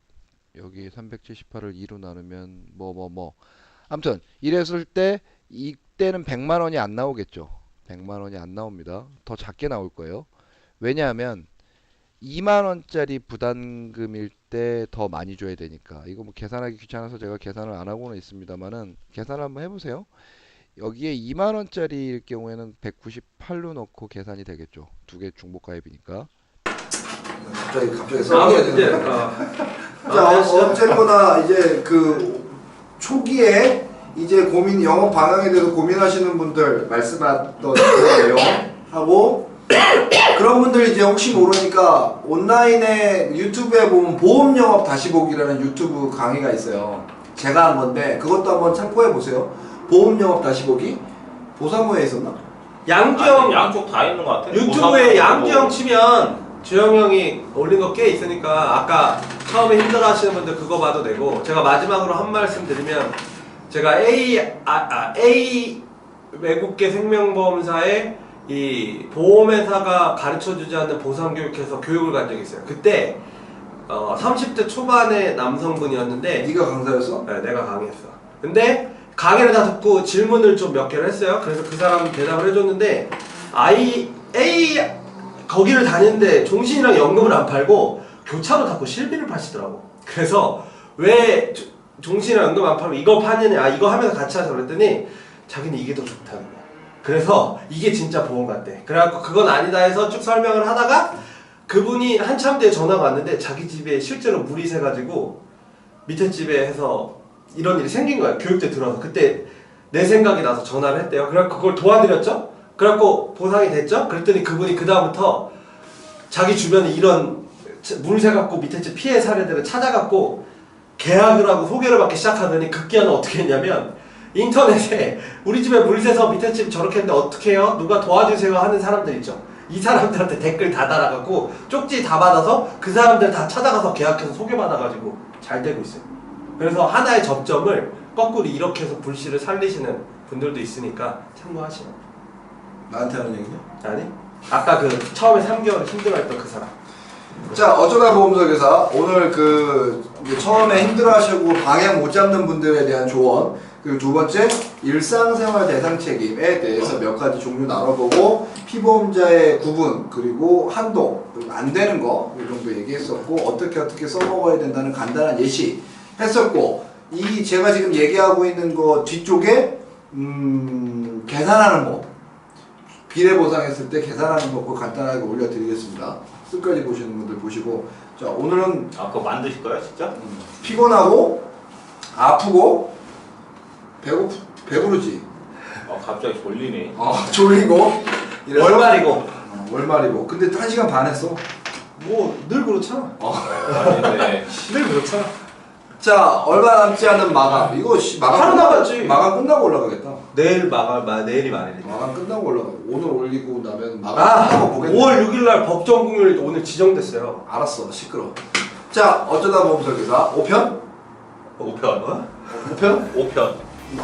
여기 378을 2로 나누면 아무튼 이랬을 때 이때는 100만 원이 안 나오겠죠. 100만 원이 안 나옵니다. 더 작게 나올 거예요. 왜냐하면 2만 원짜리 부담금일 때 더 많이 줘야 되니까. 이거 뭐 계산하기 귀찮아서 제가 계산을 안 하고는 있습니다만은 계산을 한번 해보세요. 여기에 2만 원짜리일 경우에는 198로 넣고 계산이 되겠죠. 두 개 중복 가입이니까. 갑자기 써야 되는 자, 어쨌거나 이제 그 초기에 이제 영업 방향에 대해서 고민하시는 분들 말씀하던 그런 내용하고 그런 분들 이제 혹시 모르니까 온라인에 유튜브에 보면 보험 영업 다시 보기라는 유튜브 강의가 있어요. 제가 한 건데 그것도 한번 참고해 보세요. 보험 영업 다시 보기 보사모에 있었나? 양주영 양쪽 다 있는 것 같아요. 유튜브에 양주영 치면 주영 형이 올린 거 꽤 있으니까 아까 처음에 힘들어 하시는 분들 그거 봐도 되고 제가 마지막으로 한 말씀 드리면 제가 A 외국계 생명보험사의 이 보험회사가 가르쳐주지 않는 보상교육해서 교육을 간 적이 있어요. 그때 30대 초반의 남성분이었는데 네가 강사였어? 네, 내가 강의했어. 근데 강의를 다 듣고 질문을 좀 몇 개를 했어요. 그래서 그 사람 대답을 해줬는데 거기를 다니는데 종신이랑 연금을 안 팔고 교차로 자꾸 실비를 파시더라고. 그래서 왜 종신이랑 연금 안 팔고 이거 파느냐 이거 하면서 같이 하자 그랬더니 자기는 이게 더 좋다는 거야. 그래서 이게 진짜 보험 같대. 그래갖고 그건 아니다 해서 쭉 설명을 하다가 그분이 한참 뒤에 전화가 왔는데 자기 집에 실제로 물이 새가지고 밑에 집에 해서 이런 일이 생긴 거야. 교육대 들어서. 그때 내 생각이 나서 전화를 했대요. 그래갖고 그걸 도와드렸죠. 그래갖고 보상이 됐죠. 그랬더니 그분이 그 다음부터 자기 주변에 이런 물 새갖고 밑에 집 피해 사례들을 찾아갖고 계약을 하고 소개를 받기 시작하더니 급기야는 어떻게 했냐면 인터넷에 우리 집에 물 새서 밑에 집 저렇게 했는데 어떻게 해요? 누가 도와주세요 하는 사람들 있죠. 이 사람들한테 댓글 다 달아갖고 쪽지 다 받아서 그 사람들 다 찾아가서 계약해서 소개받아가지고 잘 되고 있어요. 그래서 하나의 접점을 거꾸로 이렇게 해서 불씨를 살리시는 분들도 있으니까 참고하시면. 나한테 하는 얘기냐? 아니? 아까 그 처음에 3개월 힘들어했던 그 사람. 자, 어쩌다 보험설계사 오늘 그 이제 처음에 힘들어하시고 방향 못 잡는 분들에 대한 조언 그리고 두 번째 일상생활 대상 책임에 대해서 몇 가지 종류 나눠보고 피보험자의 구분 그리고 한도 그리고 안 되는 거 이 정도 얘기했었고 어떻게 써먹어야 된다는 간단한 예시 했었고 이 제가 지금 얘기하고 있는 거 뒤쪽에 계산하는 법 비례 보상했을 때 계산하는 법 그거 간단하게 올려드리겠습니다. 끝까지 보시는 분들 보시고 자 오늘은 아 그거 만드실 거야 진짜? 피곤하고 아프고 배부르지. 갑자기 졸리네. 졸리고. 이래서 월말이고. 월말이고. 근데 1시간 반 했어. 뭐 늘 그렇잖아. 아닌데. 늘 그렇잖아. 자, 얼마 남지 않은 마감. 이거 마감 하루 남았지. 마감 끝나고 올라가겠다. 내일이 말이니까. 마감 끝나고 올라가. 오늘 올리고 나면 마감 끝나고 보겠다. 5월 6일날 법정 공휴일이 오늘 지정됐어요. 알았어. 시끄러. 자, 어쩌다 보험 설계사 5편? 5편. 5편? 5편.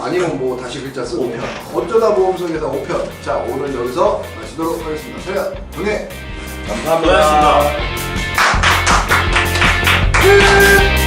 아니면 뭐 다시 글자 쓰고. 5편. 어쩌다 보험 설계사 5편. 자, 오늘 여기서 마치도록 하겠습니다. 저희가 동해. 감사합니다. 끝!